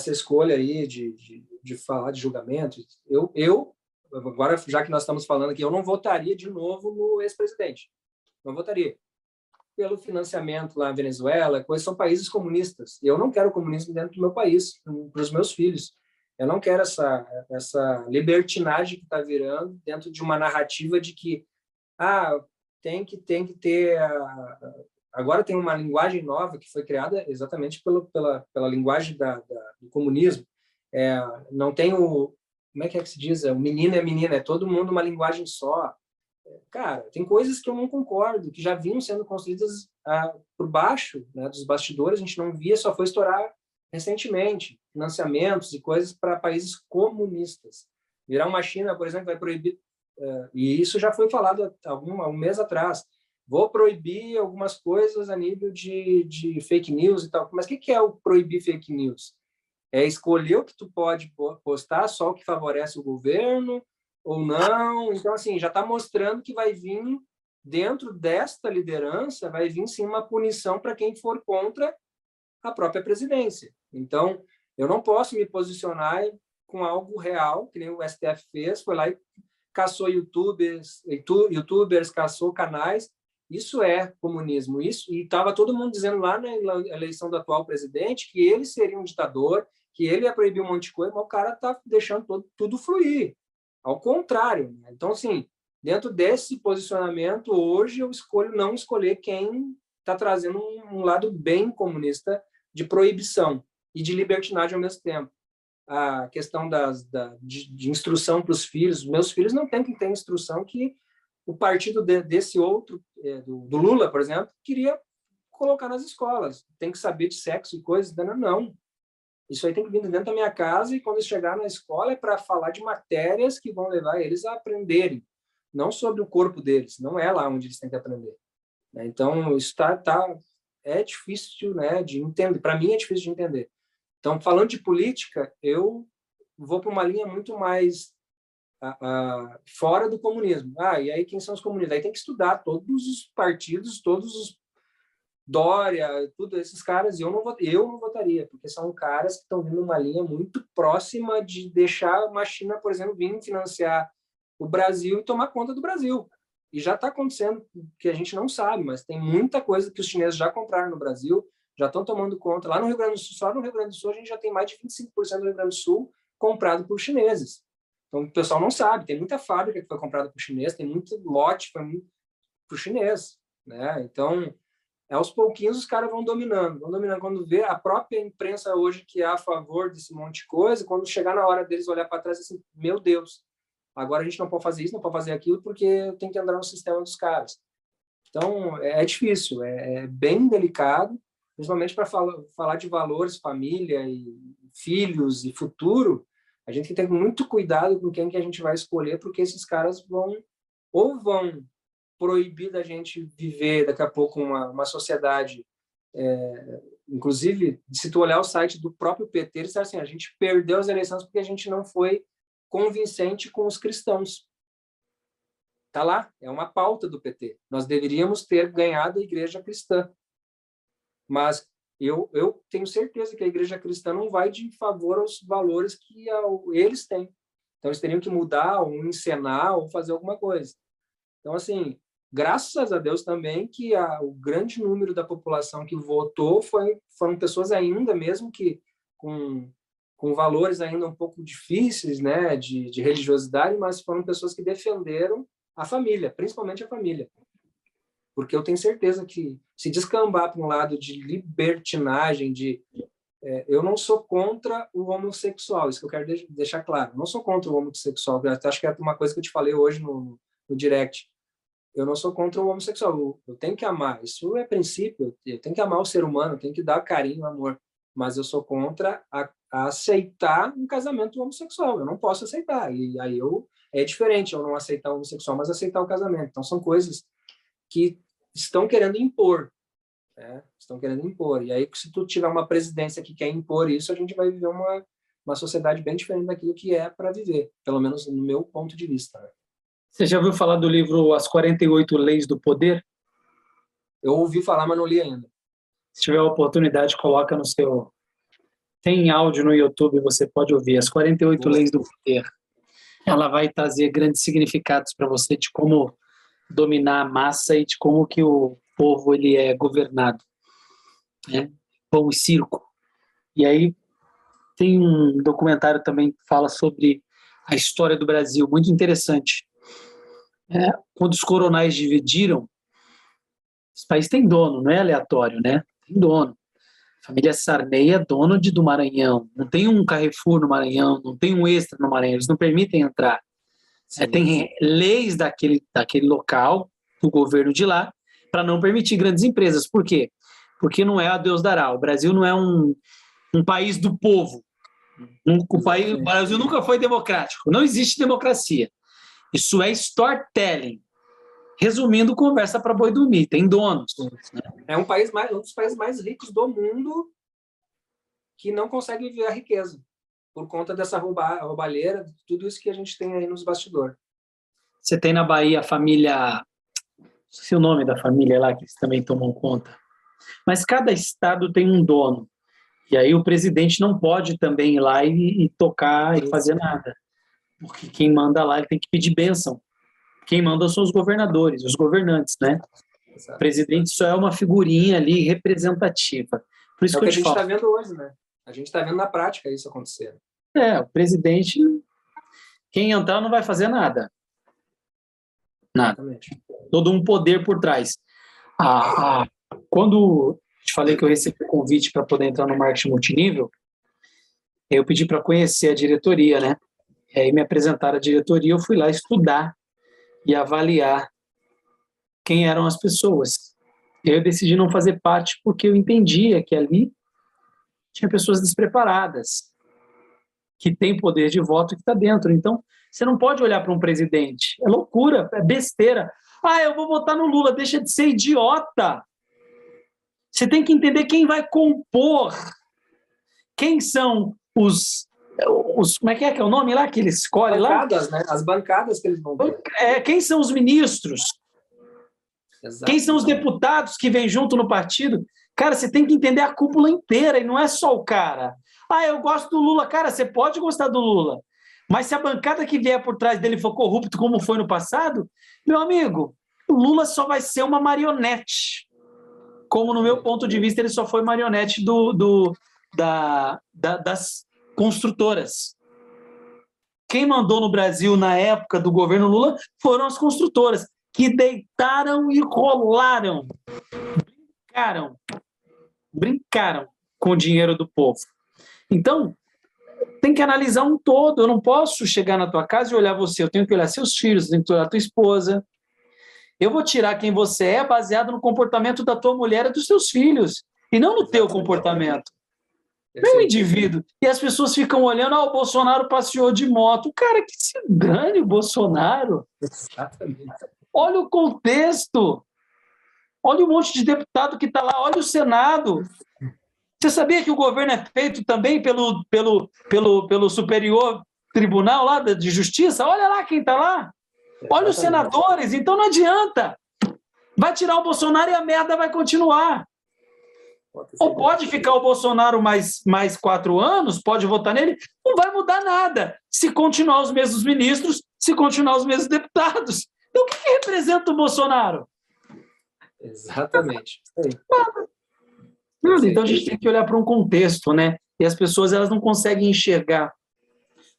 escolha aí de falar de julgamento, agora, já que nós estamos falando aqui, eu não votaria de novo no ex-presidente. Não votaria. Pelo financiamento lá na Venezuela, são países comunistas. Eu não quero comunismo dentro do meu país, para os meus filhos. Eu não quero essa libertinagem que está virando dentro de uma narrativa de que tem que ter... Agora tem uma linguagem nova que foi criada exatamente pela linguagem do comunismo. Não tem o... Como é que se diz? O menino é menina, é todo mundo uma linguagem só. Cara, tem coisas que eu não concordo, que já vinham sendo construídas por baixo, né, dos bastidores, a gente não via, só foi estourar recentemente, financiamentos e coisas para países comunistas. Virar uma China, por exemplo, vai proibir, e isso já foi falado há um mês atrás, vou proibir algumas coisas a nível de fake news e tal. Mas o que é o proibir fake news? É escolher o que tu pode postar, só o que favorece o governo, ou não. Então, assim, já está mostrando que vai vir, dentro desta liderança, vai vir, sim, uma punição para quem for contra a própria presidência. Então, eu não posso me posicionar com algo real, que nem o STF fez, foi lá e caçou youtubers, caçou canais. Isso é comunismo. E estava todo mundo dizendo lá na eleição do atual presidente que ele seria um ditador, que ele ia proibir um monte de coisa, mas o cara está deixando tudo fluir. Ao contrário. Então, assim, dentro desse posicionamento, hoje eu escolho não escolher quem está trazendo um lado bem comunista de proibição e de libertinagem ao mesmo tempo. A questão de instrução para os filhos. Meus filhos não têm que ter instrução que o partido desse outro, do Lula, por exemplo, queria colocar nas escolas. Tem que saber de sexo e coisas. Não. Isso aí tem que vir dentro da minha casa e quando chegar na escola é para falar de matérias que vão levar eles a aprenderem, não sobre o corpo deles, não é lá onde eles têm que aprender. Então, isso é difícil, né, de entender. Para mim é difícil de entender. Então, falando de política, eu vou para uma linha muito mais fora do comunismo. E aí quem são os comunistas? Aí tem que estudar todos os partidos, todos os Dória, tudo esses caras, eu não votaria, porque são caras que estão vindo uma linha muito próxima de deixar uma China, por exemplo, vir financiar o Brasil e tomar conta do Brasil. E já está acontecendo, que a gente não sabe, mas tem muita coisa que os chineses já compraram no Brasil, já estão tomando conta. Lá no Rio Grande do Sul, só no Rio Grande do Sul, a gente já tem mais de 25% do Rio Grande do Sul comprado por chineses. Então, o pessoal não sabe, tem muita fábrica que foi comprada por chinês, tem muito lote por chinês, né? Então, aos pouquinhos os caras vão dominando. Quando vê a própria imprensa hoje que é a favor desse monte de coisa, quando chegar na hora deles olhar para trás, assim, meu Deus, agora a gente não pode fazer isso, não pode fazer aquilo, porque tem que andar no sistema dos caras. Então, é difícil, é bem delicado, principalmente para falar de valores, família, e filhos e futuro, a gente tem que ter muito cuidado com quem que a gente vai escolher, porque esses caras vão proibir da gente viver daqui a pouco uma sociedade, inclusive, se tu olhar o site do próprio PT, eles disseram assim, a gente perdeu as eleições porque a gente não foi convincente com os cristãos. Está lá, é uma pauta do PT. Nós deveríamos ter ganhado a igreja cristã. Mas eu tenho certeza que a igreja cristã não vai de favor aos valores que eles têm. Então, eles teriam que mudar, ou encenar, ou fazer alguma coisa. Então, assim, graças a Deus também que o grande número da população que votou foram pessoas ainda, mesmo que com valores ainda um pouco difíceis, né, de religiosidade, mas foram pessoas que defenderam a família, principalmente a família. Porque eu tenho certeza que se descambar para um lado de libertinagem, de eu não sou contra o homossexual, isso que eu quero deixar claro. Eu não sou contra o homossexual, eu acho que é uma coisa que eu te falei hoje no direct. Eu não sou contra o homossexual, eu tenho que amar, isso é princípio, eu tenho que amar o ser humano, eu tenho que dar carinho, amor, mas eu sou contra a aceitar um casamento homossexual, eu não posso aceitar, e aí é diferente eu não aceitar o homossexual, mas aceitar o casamento. Então são coisas que estão querendo impor, né? Estão querendo impor, e aí se tu tiver uma presidência que quer impor isso, a gente vai viver uma sociedade bem diferente daquilo que é para viver, pelo menos no meu ponto de vista, né? Você já ouviu falar do livro As 48 Leis do Poder? Eu ouvi falar, mas não li ainda. Se tiver a oportunidade, coloca no seu... Tem áudio no YouTube, você pode ouvir. As 48 Leis do Poder. Ela vai trazer grandes significados para você de como dominar a massa e de como que o povo ele é governado. Né? Pão e circo. E aí tem um documentário também que fala sobre a história do Brasil, muito interessante. Quando os coronais dividiram, esse país tem dono, não é aleatório, né? Tem dono. A família Sarney é dono do Maranhão. Não tem um Carrefour no Maranhão, não tem um Extra no Maranhão, eles não permitem entrar. Tem leis daquele local, do governo de lá, para não permitir grandes empresas. Por quê? Porque não é a Deus dará. O Brasil não é um país do povo. O Brasil nunca foi democrático. Não existe democracia. Isso é storytelling. Resumindo, conversa para boi dormir. Tem donos. É um dos países mais ricos do mundo que não consegue viver a riqueza por conta dessa roubalheira, tudo isso que a gente tem aí nos bastidores. Você tem na Bahia a família... Não sei o nome da família lá, que eles também tomam conta. Mas cada estado tem um dono. E aí o presidente não pode também ir lá e tocar e fazer nada. Porque quem manda lá ele tem que pedir bênção. Quem manda são os governadores, os governantes, né? Exato. O presidente só é uma figurinha ali representativa. Por isso que a gente está vendo hoje, né? A gente está vendo na prática isso acontecer. O presidente, quem entrar não vai fazer nada. Nada. Exatamente. Todo um poder por trás. Quando te falei que eu recebi o convite para poder entrar no marketing multinível, eu pedi para conhecer a diretoria, né? E aí me apresentaram a diretoria, eu fui lá estudar e avaliar quem eram as pessoas. Eu decidi não fazer parte porque eu entendia que ali tinha pessoas despreparadas, que têm poder de voto que está dentro. Então, você não pode olhar para um presidente. É loucura, é besteira. Eu vou votar no Lula, deixa de ser idiota. Você tem que entender quem vai compor. Quem são os como é que é o nome lá que ele escolhe lá? Né? As bancadas que eles vão ter. Quem são os ministros? Exato. Quem são os deputados que vêm junto no partido? Cara, você tem que entender a cúpula inteira e não é só o cara. Eu gosto do Lula. Cara, você pode gostar do Lula, mas se a bancada que vier por trás dele for corrupto como foi no passado, meu amigo, o Lula só vai ser uma marionete. Como no meu ponto de vista ele só foi marionete das construtoras. Quem mandou no Brasil na época do governo Lula foram as construtoras, que deitaram e rolaram, brincaram com o dinheiro do povo. Então, tem que analisar um todo. Eu não posso chegar na tua casa e olhar você, eu tenho que olhar seus filhos, eu tenho que olhar tua esposa. Eu vou tirar quem você é baseado no comportamento da tua mulher e dos seus filhos, e não no teu comportamento. Meu indivíduo. E as pessoas ficam olhando, o Bolsonaro passeou de moto. Cara, que se dane o Bolsonaro. Exatamente. Olha o contexto. Olha o monte de deputado que está lá. Olha o Senado. Você sabia que o governo é feito também pelo Superior Tribunal lá de Justiça? Olha lá quem está lá. Olha os senadores. Então não adianta. Vai tirar o Bolsonaro e a merda vai continuar. Ou pode ficar o Bolsonaro mais 4 anos, pode votar nele, não vai mudar nada. Se continuar os mesmos ministros, se continuar os mesmos deputados. Então, o que representa o Bolsonaro? Exatamente. Então, a gente tem que olhar para um contexto, né? E as pessoas elas não conseguem enxergar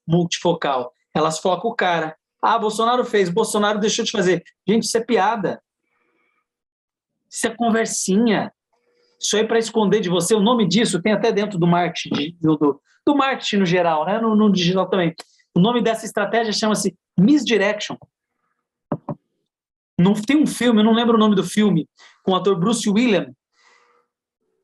multifocal. Elas focam o cara. Bolsonaro fez, Bolsonaro deixou de fazer. Gente, isso é piada. Isso é conversinha. Isso aí para esconder de você, o nome disso tem até dentro do marketing, do marketing no geral, né? No digital também. O nome dessa estratégia chama-se misdirection. Tem um filme, eu não lembro o nome do filme, com o ator Bruce Willis,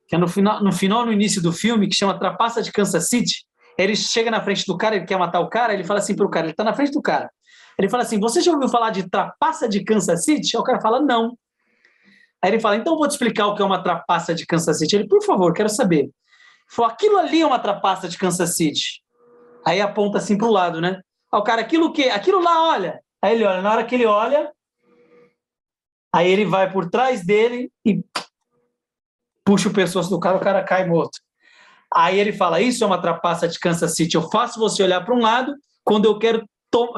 que é no final, no início do filme, que chama Trapaça de Kansas City. Ele chega na frente do cara, ele quer matar o cara, ele fala assim pro cara, ele tá na frente do cara. Ele fala assim, você já ouviu falar de Trapaça de Kansas City? Aí o cara fala, não. Aí ele fala, então eu vou te explicar o que é uma trapaça de Kansas City. Ele, por favor, quero saber. Ele falou, aquilo ali é uma trapaça de Kansas City. Aí aponta assim pro lado, né? Aí o cara, aquilo o quê? Aquilo lá, olha. Aí ele olha, na hora que ele olha, aí ele vai por trás dele e puxa o pescoço do cara, o cara cai morto. Aí ele fala, isso é uma trapaça de Kansas City. Eu faço você olhar para um lado quando eu quero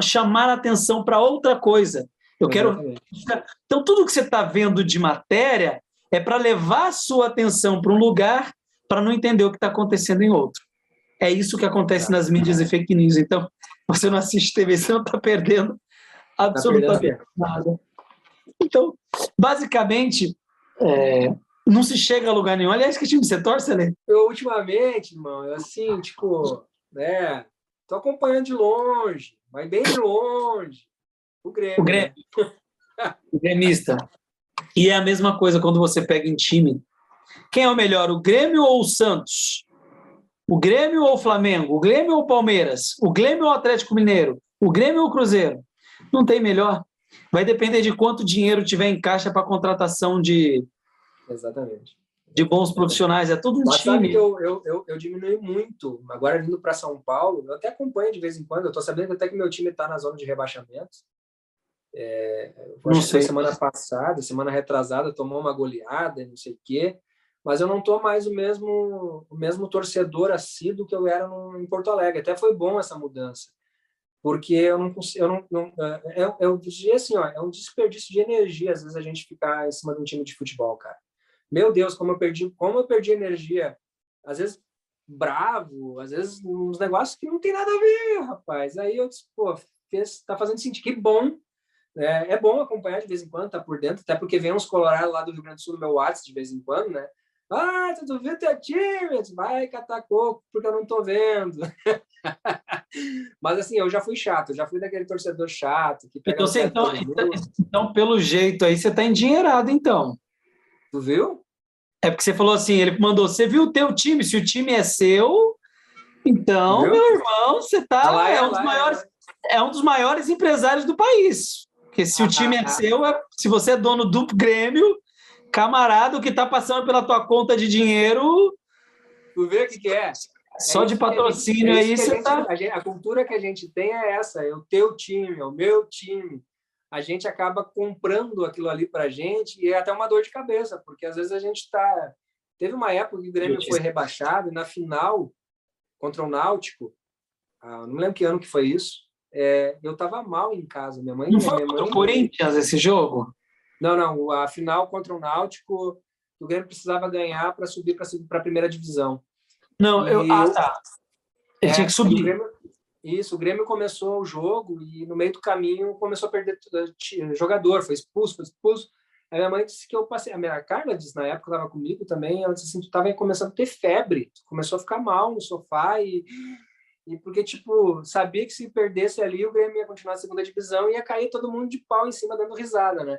chamar a atenção para outra coisa. Eu quero. Então, tudo que você está vendo de matéria é para levar a sua atenção para um lugar para não entender o que está acontecendo em outro. É isso que acontece nas mídias e fake news. Então, você não assiste TV, você não está perdendo absolutamente nada. Então, basicamente, não se chega a lugar nenhum. Aliás, que time você torce, Alê? Eu, ultimamente, irmão, assim, tipo, né, tô acompanhando de longe, mas bem de longe. O Grêmio. O Grêmio. O gremista. E é a mesma coisa quando você pega em time. Quem é o melhor, o Grêmio ou o Santos? O Grêmio ou o Flamengo? O Grêmio ou o Palmeiras? O Grêmio ou o Atlético Mineiro? O Grêmio ou o Cruzeiro? Não tem melhor. Vai depender de quanto dinheiro tiver em caixa para contratação de bons profissionais. É tudo um Mas time. sabe que eu diminui muito. Agora, vindo para São Paulo, eu até acompanho de vez em quando. Eu estou sabendo até que meu time está na zona de rebaixamento. Não sei. Semana passada, semana retrasada, tomou uma goleada, não sei o quê. Mas eu não estou mais o mesmo torcedor assíduo que eu era em Porto Alegre. Até foi bom essa mudança. Porque eu diria assim, ó, é um desperdício de energia, às vezes, a gente ficar em cima de um time de futebol, cara. Meu Deus, como eu perdi energia. Às vezes, bravo, às vezes, uns negócios que não tem nada a ver, rapaz. Aí eu disse, pô, tá fazendo sentido. Que bom. É bom acompanhar de vez em quando, tá por dentro, até porque vem uns colorados lá do Rio Grande do Sul no meu WhatsApp de vez em quando, né? Ah, tu viu teu time? Vai catar coco, porque eu não tô vendo. Mas assim, eu já fui chato, eu já fui daquele torcedor chato que pega então, pelo jeito aí, você tá endinheirado, então. Tu viu? É porque você falou assim, ele mandou, você viu o teu time, se o time é seu, então, Viu? meu irmão, você tá, é um dos maiores empresários do país. Porque se o time é seu, se você é dono do Grêmio, camarada, o que tá passando pela tua conta de dinheiro... Tu vê o que é? Só de patrocínio aí, você tá... A cultura que a gente tem é essa, é o teu time, é o meu time. A gente acaba comprando aquilo ali pra gente e é até uma dor de cabeça, porque às vezes a gente tá... Teve uma época que o Grêmio foi rebaixado e na final, contra o Náutico, não lembro que ano que foi isso, eu tava mal em casa. Minha mãe... Não foi contra o Corinthians esse jogo? Não. A final contra o Náutico, o Grêmio precisava ganhar para subir para a primeira divisão. Não, tá. Ele tinha que subir. O Grêmio começou o jogo e no meio do caminho começou a perder jogador, foi expulso. Aí minha mãe disse que eu passei... A Carla disse, na época, estava comigo também, ela disse assim, tu estava começando a ter febre, tu começou a ficar mal no sofá e porque, tipo, sabia que se perdesse ali, o Grêmio ia continuar na segunda divisão e ia cair todo mundo de pau em cima dando risada, né?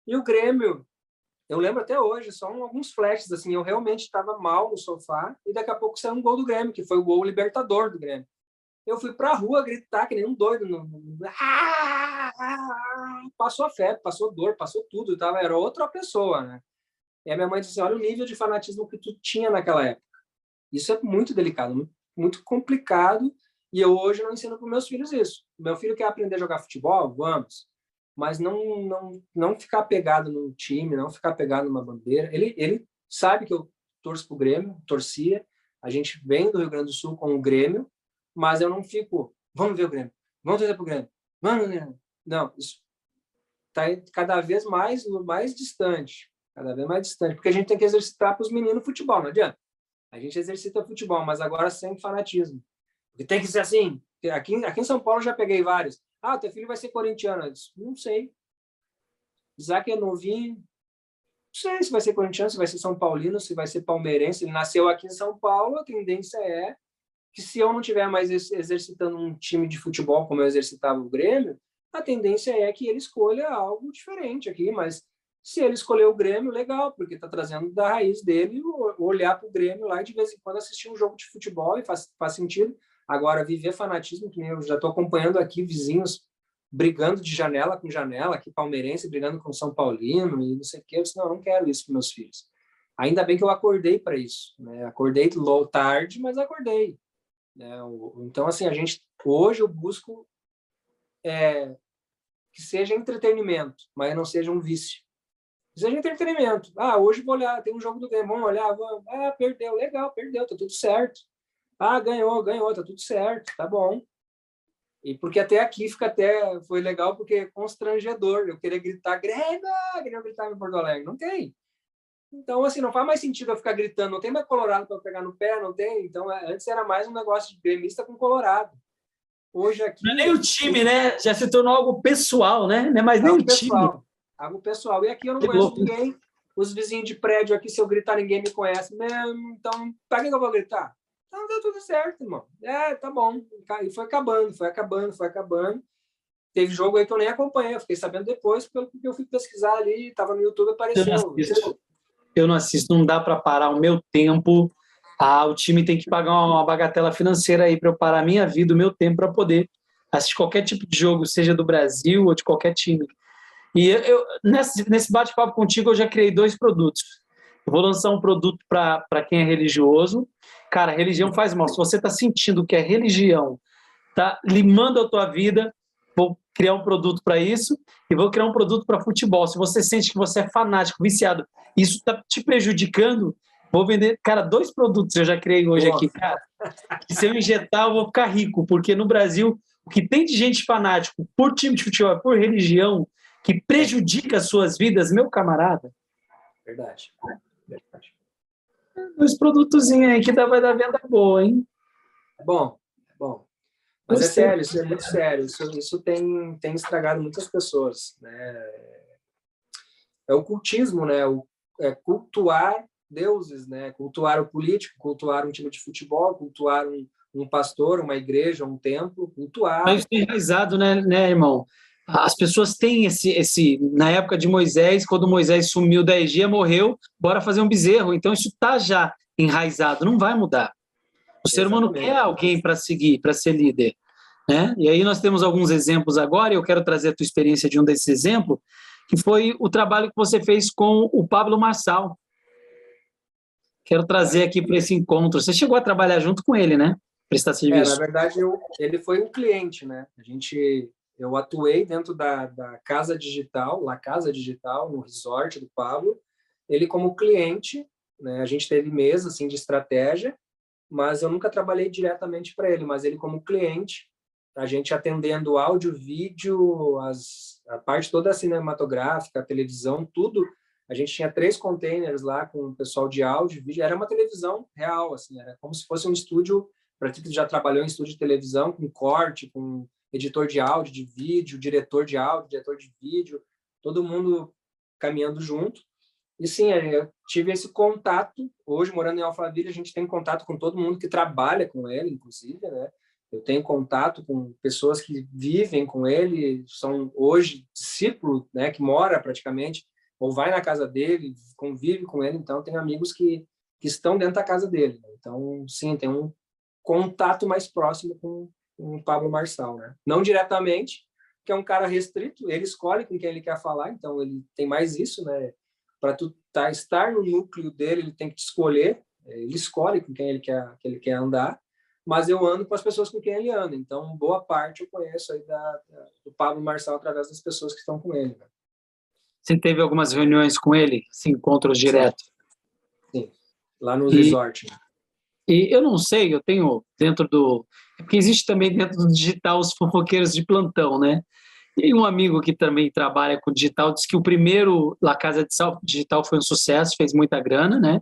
E o Grêmio, eu lembro até hoje, só alguns flashes, assim, eu realmente estava mal no sofá e daqui a pouco saiu um gol do Grêmio, que foi o gol libertador do Grêmio. Eu fui pra rua gritar que nem um doido. Passou a febre, passou dor, passou tudo. Era outra pessoa, né? E a minha mãe disse, olha o nível de fanatismo que tu tinha naquela época. Isso é muito delicado, muito, muito complicado. E eu hoje não ensino para meus filhos isso. Meu filho quer aprender a jogar futebol? Vamos. Mas não ficar pegado num time, não ficar pegado numa bandeira. Ele sabe que eu torço pro Grêmio, torcia. A gente vem do Rio Grande do Sul com o Grêmio, mas eu não fico, vamos ver o Grêmio, vamos torcer pro Grêmio. Não, isso está cada vez mais distante, porque a gente tem que exercitar para os meninos futebol, não adianta. A gente exercita futebol, mas agora sem fanatismo. Porque tem que ser assim. Aqui em São Paulo eu já peguei vários. Teu filho vai ser corintiano. Eu disse, não sei. Isaac é novinho, sei se vai ser corintiano, se vai ser São Paulino, se vai ser palmeirense. Ele nasceu aqui em São Paulo, a tendência é que se eu não estiver mais exercitando um time de futebol como eu exercitava o Grêmio, a tendência é que ele escolha algo diferente aqui, mas se ele escolher o Grêmio, legal, porque está trazendo da raiz dele olhar para o Grêmio lá e de vez em quando assistir um jogo de futebol e faz sentido. Agora, viver fanatismo, que nem eu já estou acompanhando aqui vizinhos brigando de janela com janela, aqui palmeirense brigando com São Paulino e não sei o quê. Eu disse, não quero isso para meus filhos. Ainda bem que eu acordei para isso, né? Acordei low tarde, mas acordei. Né? Então, assim, hoje eu busco que seja entretenimento, mas não seja um vício. Que seja entretenimento. Hoje vou olhar, tem um jogo do Grêmio, vamos olhar, vamos. Perdeu, legal, perdeu, tá tudo certo. Ganhou, tá tudo certo, tá bom. E porque até aqui foi legal, porque é constrangedor. Eu queria gritar, Grêmio gritar em Porto Alegre. Não tem. Então, assim, não faz mais sentido eu ficar gritando. Não tem mais Colorado para pegar no pé, não tem. Então, antes era mais um negócio de gremista com Colorado. Hoje aqui... Não é nem o time, né? Já se tornou algo pessoal, né? Não é mais nem o time. Algo pessoal. E aqui eu não conheço ninguém. Os vizinhos de prédio aqui, se eu gritar, ninguém me conhece mesmo. Então, para que eu vou gritar? Então, deu tudo certo, irmão. Tá bom. E foi acabando. Teve jogo aí que eu nem acompanhei. Eu fiquei sabendo depois, pelo que eu fui pesquisar ali. Estava no YouTube, apareceu. Eu não assisto. Não dá para parar o meu tempo. O time tem que pagar uma bagatela financeira aí para eu parar a minha vida, o meu tempo, para poder assistir qualquer tipo de jogo, seja do Brasil ou de qualquer time. E nesse bate-papo contigo, eu já criei 2 produtos. Eu vou lançar um produto para quem é religioso. Cara, religião faz mal. Se você está sentindo que a religião está limando a tua vida, vou criar um produto para isso e vou criar um produto para futebol. Se você sente que você é fanático, viciado, isso está te prejudicando, vou vender, cara, 2 produtos eu já criei hoje aqui, cara. E se eu injetar, eu vou ficar rico, porque no Brasil, o que tem de gente fanático por time de futebol, por religião, que prejudica as suas vidas, meu camarada. Verdade. 2 produtozinhos aí que vai dar venda boa, hein? É bom. Mas é sério, isso é muito sério. Isso tem estragado muitas pessoas, né? É o cultismo, né? É cultuar deuses, né? Cultuar o político, cultuar um time de futebol, cultuar um pastor, uma igreja, um templo, cultuar. Mas isso é enraizado, né, irmão? As pessoas têm na época de Moisés, quando Moisés sumiu 10 dias, morreu, bora fazer um bezerro. Então isso está já enraizado, não vai mudar. O ser humano quer alguém para seguir, para ser líder, né? E aí nós temos alguns exemplos agora, e eu quero trazer a tua experiência de um desses exemplos, que foi o trabalho que você fez com o Pablo Marçal. Quero trazer aqui para esse encontro. Você chegou a trabalhar junto com ele, né? Prestar serviço. Na verdade, ele foi um cliente, né? Eu atuei dentro da Casa Digital, La Casa Digital, no resort do Pablo. Ele como cliente, né? A gente teve mesa assim, de estratégia, mas eu nunca trabalhei diretamente para ele, mas ele como cliente, a gente atendendo áudio, vídeo, a parte toda cinematográfica, a televisão, tudo. A gente tinha 3 containers lá com o pessoal de áudio, vídeo. Era uma televisão real, assim, era como se fosse um estúdio, para ti que já trabalhou em estúdio de televisão, com corte, com editor de áudio, de vídeo, diretor de áudio, diretor de vídeo, todo mundo caminhando junto. E sim, eu tive esse contato. Hoje, morando em Alphaville, a gente tem contato com todo mundo que trabalha com ele, inclusive, né? Eu tenho contato com pessoas que vivem com ele, são hoje discípulos, né, que mora praticamente, ou vai na casa dele, convive com ele. Então, tem amigos que estão dentro da casa dele. Então, sim, tem um contato mais próximo com o Pablo Marçal, né? Não diretamente, que é um cara restrito, ele escolhe com quem ele quer falar, então ele tem mais isso, né? Para tu estar no núcleo dele, ele tem que te escolher, ele escolhe com quem ele quer andar, mas eu ando com as pessoas com quem ele anda. Então, boa parte eu conheço aí do Pablo Marçal através das pessoas que estão com ele, né? Você teve algumas reuniões com ele, encontros diretos? Sim, lá no resort. E eu não sei, eu tenho dentro do... Porque existe também dentro do digital os fofoqueiros de plantão, né? E um amigo que também trabalha com digital disse que o primeiro La Casa Digital foi um sucesso, fez muita grana, né?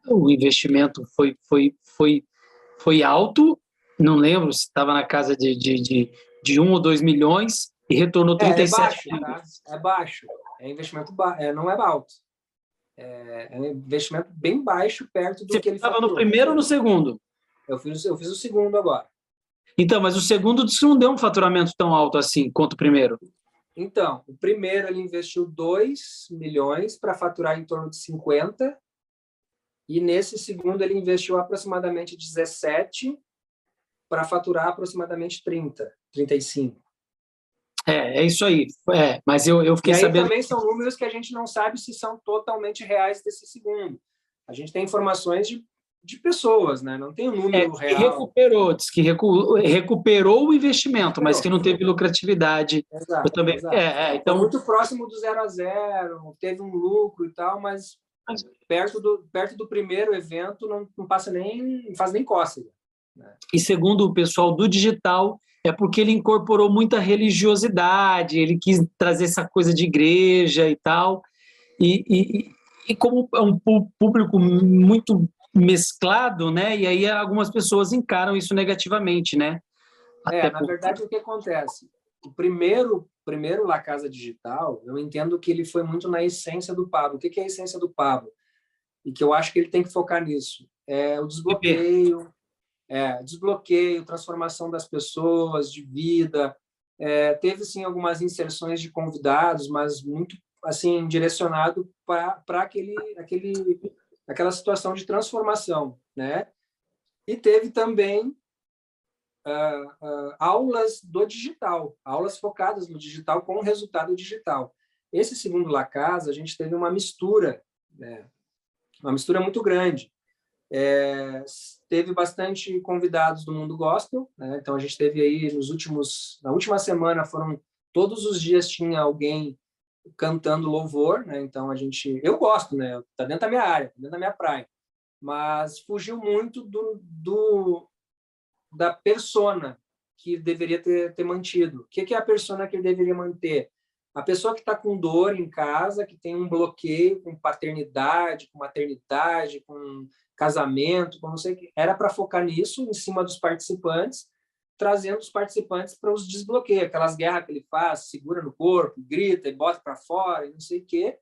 O investimento foi alto, não lembro se estava na casa de 1 ou 2 milhões e retornou 37 milhões. É baixo, é investimento baixo, não é alto. É um investimento bem baixo perto do Você que ele estava no faturou. primeiro ou no segundo? Eu fiz o segundo agora. Então, mas o segundo disse que não deu um faturamento tão alto assim quanto o primeiro. Então, o primeiro ele investiu 2 milhões para faturar em torno de 50, e nesse segundo ele investiu aproximadamente 17 para faturar aproximadamente 30, 35. É isso aí. Mas eu E fiquei aí sabendo. também são números que a gente não sabe se são totalmente reais desse segundo. A gente tem informações de pessoas, né? Não tem o número Que real. recuperou, diz que recuperou o investimento, mas que não teve lucratividade. Eu Exato, também. exato. Foi Então. muito próximo do 0 a 0, teve um lucro e tal, mas perto do primeiro evento não passa nem, não faz nem cócega. Né? E segundo o pessoal do digital, é porque ele incorporou muita religiosidade, ele quis trazer essa coisa de igreja e tal. E como é um público muito mesclado, né? E aí algumas pessoas encaram isso negativamente, né? Na verdade, o que acontece? O primeiro La Casa Digital, eu entendo que ele foi muito na essência do Pablo. O que é a essência do Pablo? E que eu acho que ele tem que focar nisso. É o desbloqueio, transformação das pessoas, de vida. Teve, sim, algumas inserções de convidados, mas muito assim direcionado para aquela situação de transformação, né? E teve também aulas do digital, aulas focadas no digital com resultado digital. Esse segundo La Casa, a gente teve uma mistura, né? Uma mistura muito grande. Teve bastante convidados do mundo gospel, né? Então a gente teve aí na última semana todos os dias tinha alguém cantando louvor, né? Então eu gosto, né? Tá dentro da minha área, tá dentro da minha praia, mas fugiu muito da persona que deveria ter mantido. O que é a persona que ele deveria manter? A pessoa que está com dor em casa, que tem um bloqueio com paternidade, com maternidade, com casamento, com não sei o que, era para focar nisso, em cima dos participantes, trazendo os participantes para os desbloqueios, aquelas guerras que ele faz, segura no corpo, grita e bota para fora, e não sei o quê,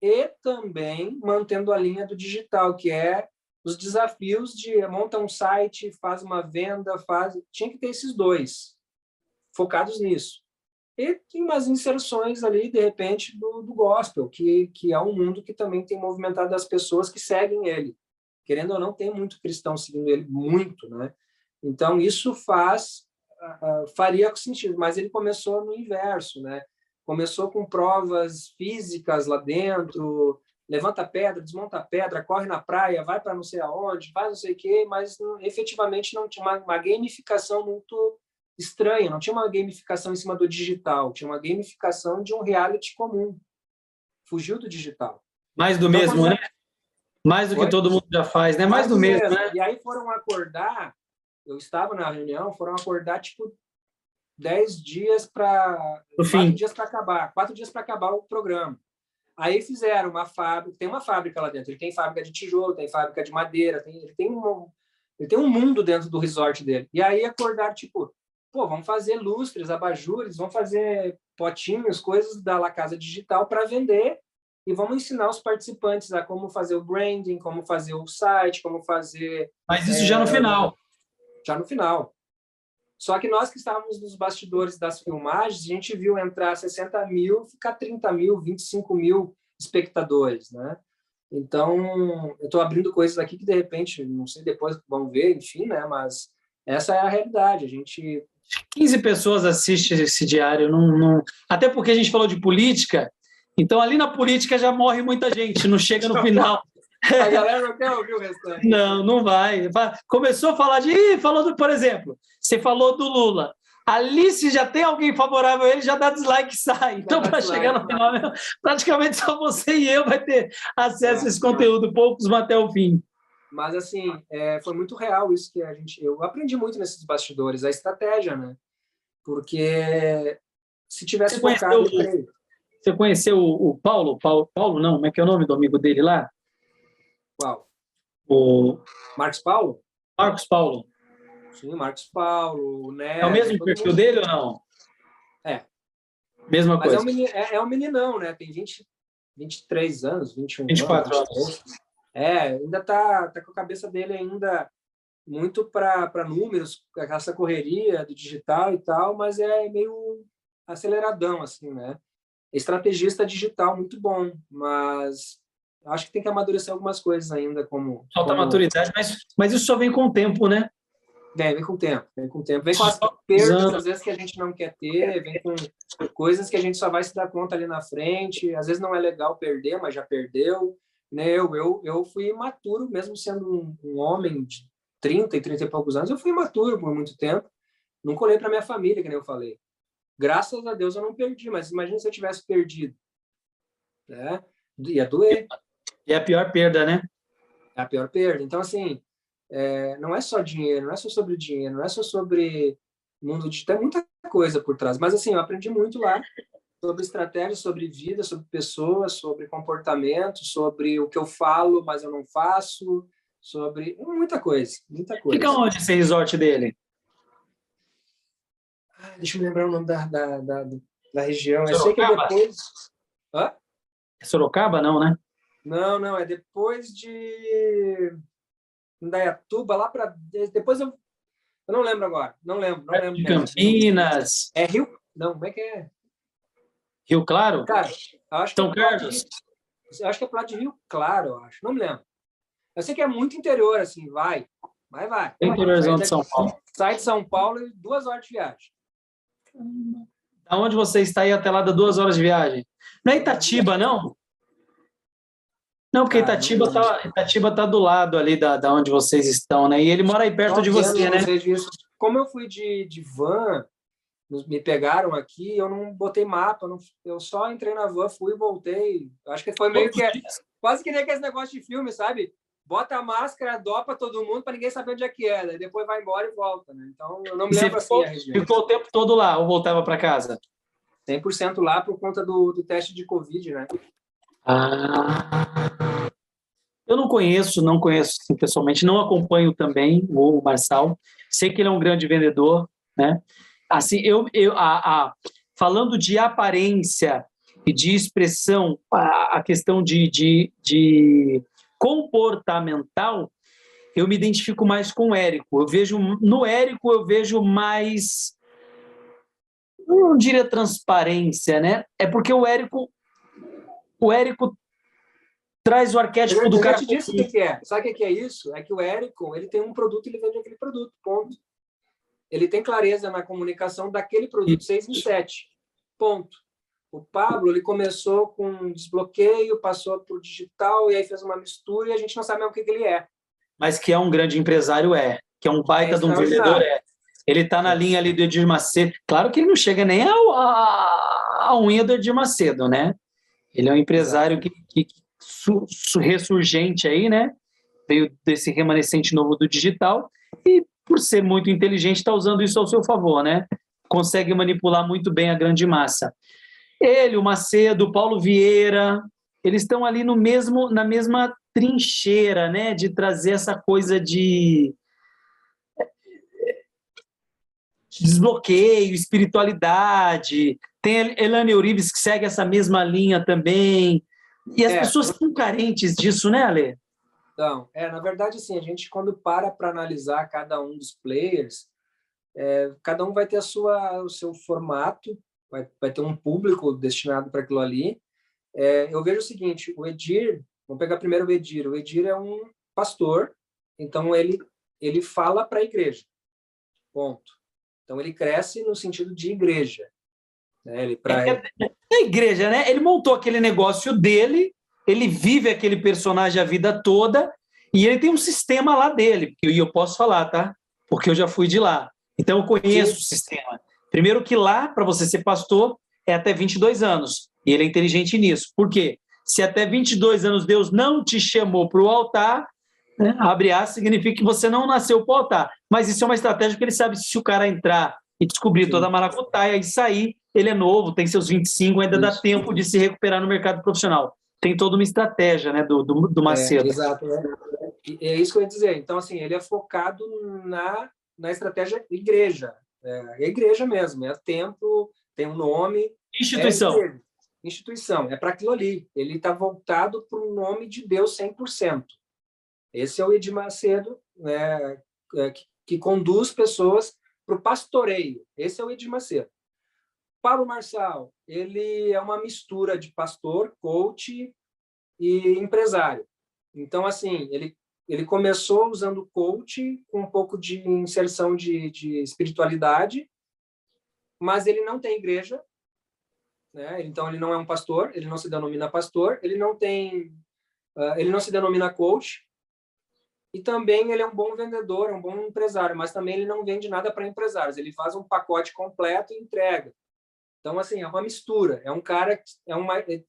e também mantendo a linha do digital, que é os desafios de monta um site, faz uma venda, tinha que ter esses dois focados nisso. E tem umas inserções ali, de repente, do gospel, que é um mundo que também tem movimentado as pessoas que seguem ele. Querendo ou não, tem muito cristão seguindo ele, muito, né? Então, isso faria sentido, mas ele começou no inverso, né? Começou com provas físicas lá dentro, levanta pedra, desmonta pedra, corre na praia, vai para não sei aonde, faz não sei o quê, mas efetivamente não tinha uma gamificação muito estranha, não tinha uma gamificação em cima do digital, tinha uma gamificação de um reality comum. Fugiu do digital. Mais do mesmo, né? Mais do que todo mundo já faz, né? Mais do mesmo, né? E aí foram acordar, eu estava na reunião, foram acordar, tipo, 10 dias para... 4 dias para acabar. 4 dias para acabar o programa. Aí fizeram uma fábrica, tem uma fábrica lá dentro, ele tem fábrica de tijolo, tem fábrica de madeira, ele tem um mundo dentro do resort dele. E aí acordaram, tipo, vamos fazer lustres, abajures, vamos fazer potinhos, coisas da La Casa Digital para vender, e vamos ensinar os participantes a como fazer o branding, como fazer o site, como fazer... Mas isso já no final. Já no final. Só que nós que estávamos nos bastidores das filmagens, a gente viu entrar 60 mil, ficar 30 mil, 25 mil espectadores, né? Então, eu estou abrindo coisas aqui que, de repente, não sei, depois vão ver, enfim, né? Mas essa é a realidade. A gente... 15 pessoas assistem esse diário. Não... Até porque a gente falou de política, então ali na política já morre muita gente, não chega no final. A galera não quer ouvir o restante. Não vai. Começou a falar por exemplo, você falou do Lula. Ali, se já tem alguém favorável a ele, já dá dislike e sai. Então, para chegar no final, praticamente só você e eu vai ter acesso a esse conteúdo, poucos vão até o fim. Mas, assim, foi muito real isso que eu aprendi muito nesses bastidores, a estratégia, né? Porque se tivesse focado... Você conheceu o Paulo? Paulo não, como é que é o nome do amigo dele lá? Qual? O Marcos Paulo? Marcos Paulo. Sim, Marcos Paulo, o Neto... É o mesmo perfil dele ou não? É. Mesma coisa. Mas é um meninão, né? Tem 23 anos, 21 24 anos. anos. Ainda tá com a cabeça dele ainda muito para números, essa correria do digital e tal, mas é meio aceleradão, assim, né? Estrategista digital muito bom, mas acho que tem que amadurecer algumas coisas ainda, Falta maturidade, mas isso só vem com o tempo, né? Vem com o tempo, vem com as perdas, às vezes, que a gente não quer ter, vem com coisas que a gente só vai se dar conta ali na frente, às vezes não é legal perder, mas já perdeu, né? Eu fui imaturo, mesmo sendo um homem de 30 e poucos anos, eu fui imaturo por muito tempo, não colei para minha família, que nem eu falei. Graças a Deus eu não perdi, mas imagina se eu tivesse perdido, né? Ia doer. E é a pior perda, né? É a pior perda. Então, assim, não é só dinheiro, não é só sobre dinheiro, não é só sobre mundo digital, tem muita coisa por trás. Mas, assim, eu aprendi muito lá sobre estratégia, sobre vida, sobre pessoas, sobre comportamento, sobre o que eu falo, mas eu não faço, sobre muita coisa, muita coisa. Fica onde esse resort dele? Deixa eu me lembrar o nome da região. Sorocaba? Eu sei que é depois... Hã? É Sorocaba, não, né? Não, é depois de Indaiatuba, lá para... Depois eu não lembro agora, não lembro. De Campinas. É Rio... Não, como é que é? Rio Claro? Cara, eu acho que São Carlos? Eu acho que é pro lado de Rio Claro, eu acho. Não me lembro. Eu sei que é muito interior, assim, vai. Interiorzão de São Paulo. Sai de São Paulo e 2 horas de viagem. Da onde você está aí até lá dá 2 horas de viagem? Não é Itatiba, não? Não, porque Itatiba tá do lado ali da onde vocês estão, né? E ele mora aí perto de você, né? Como eu fui de van, me pegaram aqui, eu não botei mapa, eu só entrei na van, fui e voltei. Acho que foi meio que... Quase que nem aquele negócio de filme, sabe? Bota a máscara, dopa todo mundo para ninguém saber onde é que é. Daí depois vai embora e volta, né? Então, eu não me lembro assim a região. Ficou o tempo todo lá ou voltava para casa? 100% lá por conta do teste de Covid, né? Eu não conheço assim, pessoalmente, não acompanho também o Marçal. Sei que ele é um grande vendedor, né? Assim, falando de aparência e de expressão, a questão de comportamental, eu me identifico mais com o Érico. No Érico eu vejo mais, não diria transparência, né? É porque o Érico traz o arquétipo do cara. Eu te disse o que é. Sabe o que é isso? É que o Érico, ele tem um produto e ele vende aquele produto, ponto. Ele tem clareza na comunicação daquele produto, 6 em 7, ponto. O Pablo, ele começou com desbloqueio, passou para o digital e aí fez uma mistura e a gente não sabe mais o que ele é. Mas que é um grande empresário, que é um baita de um vendedor, Ele está na linha ali do Edir Macedo. Claro que ele não chega nem a unha do Edir Macedo, né? Ele é um empresário que ressurgente aí, né? Veio desse remanescente novo do digital e, por ser muito inteligente, está usando isso ao seu favor, né? Consegue manipular muito bem a grande massa. Ele, o Macedo, o Paulo Vieira, eles estão ali na mesma trincheira, né? De trazer essa coisa de desbloqueio, espiritualidade. Tem a Elane Eurives que segue essa mesma linha também. E as pessoas estão carentes disso, né, Ale? Então, na verdade, assim, a gente, quando para analisar cada um dos players, cada um vai ter o seu formato, vai ter um público destinado para aquilo ali. Eu vejo o seguinte, o Edir, vamos pegar primeiro o Edir é um pastor, então ele fala para a igreja, ponto. Então, ele cresce no sentido de igreja. Né? É igreja, né? Ele montou aquele negócio dele, ele vive aquele personagem a vida toda e ele tem um sistema lá dele, e eu posso falar, tá? Porque eu já fui de lá. Então, eu conheço o sistema. Primeiro que lá, para você ser pastor, é até 22 anos. E ele é inteligente nisso. Por quê? Se até 22 anos Deus não te chamou para o altar, né, abre aspas, significa que você não nasceu para o altar. Mas isso é uma estratégia que ele sabe, se o cara entrar e descobrir toda a maracutaia e sair, ele é novo, tem seus 25, ainda dá tempo de se recuperar no mercado profissional. Tem toda uma estratégia, né, do Macedo. Exato. É isso que eu ia dizer. Então, assim, ele é focado na estratégia igreja. É igreja mesmo, é templo, tem um nome. Instituição. instituição, é para aquilo ali. Ele está voltado para o nome de Deus 100%. Esse é o Edir Macedo, né, que conduz pessoas para o pastoreio. Esse é o Edir Macedo. Pablo Marçal, ele é uma mistura de pastor, coach e empresário. Então, assim, ele começou usando coach com um pouco de inserção de espiritualidade, mas ele não tem igreja, né? Então ele não é um pastor, ele não se denomina pastor, ele não se denomina coach, e também ele é um bom vendedor, é um bom empresário, mas também ele não vende nada para empresários, ele faz um pacote completo e entrega. Então, assim, é uma mistura, é um cara que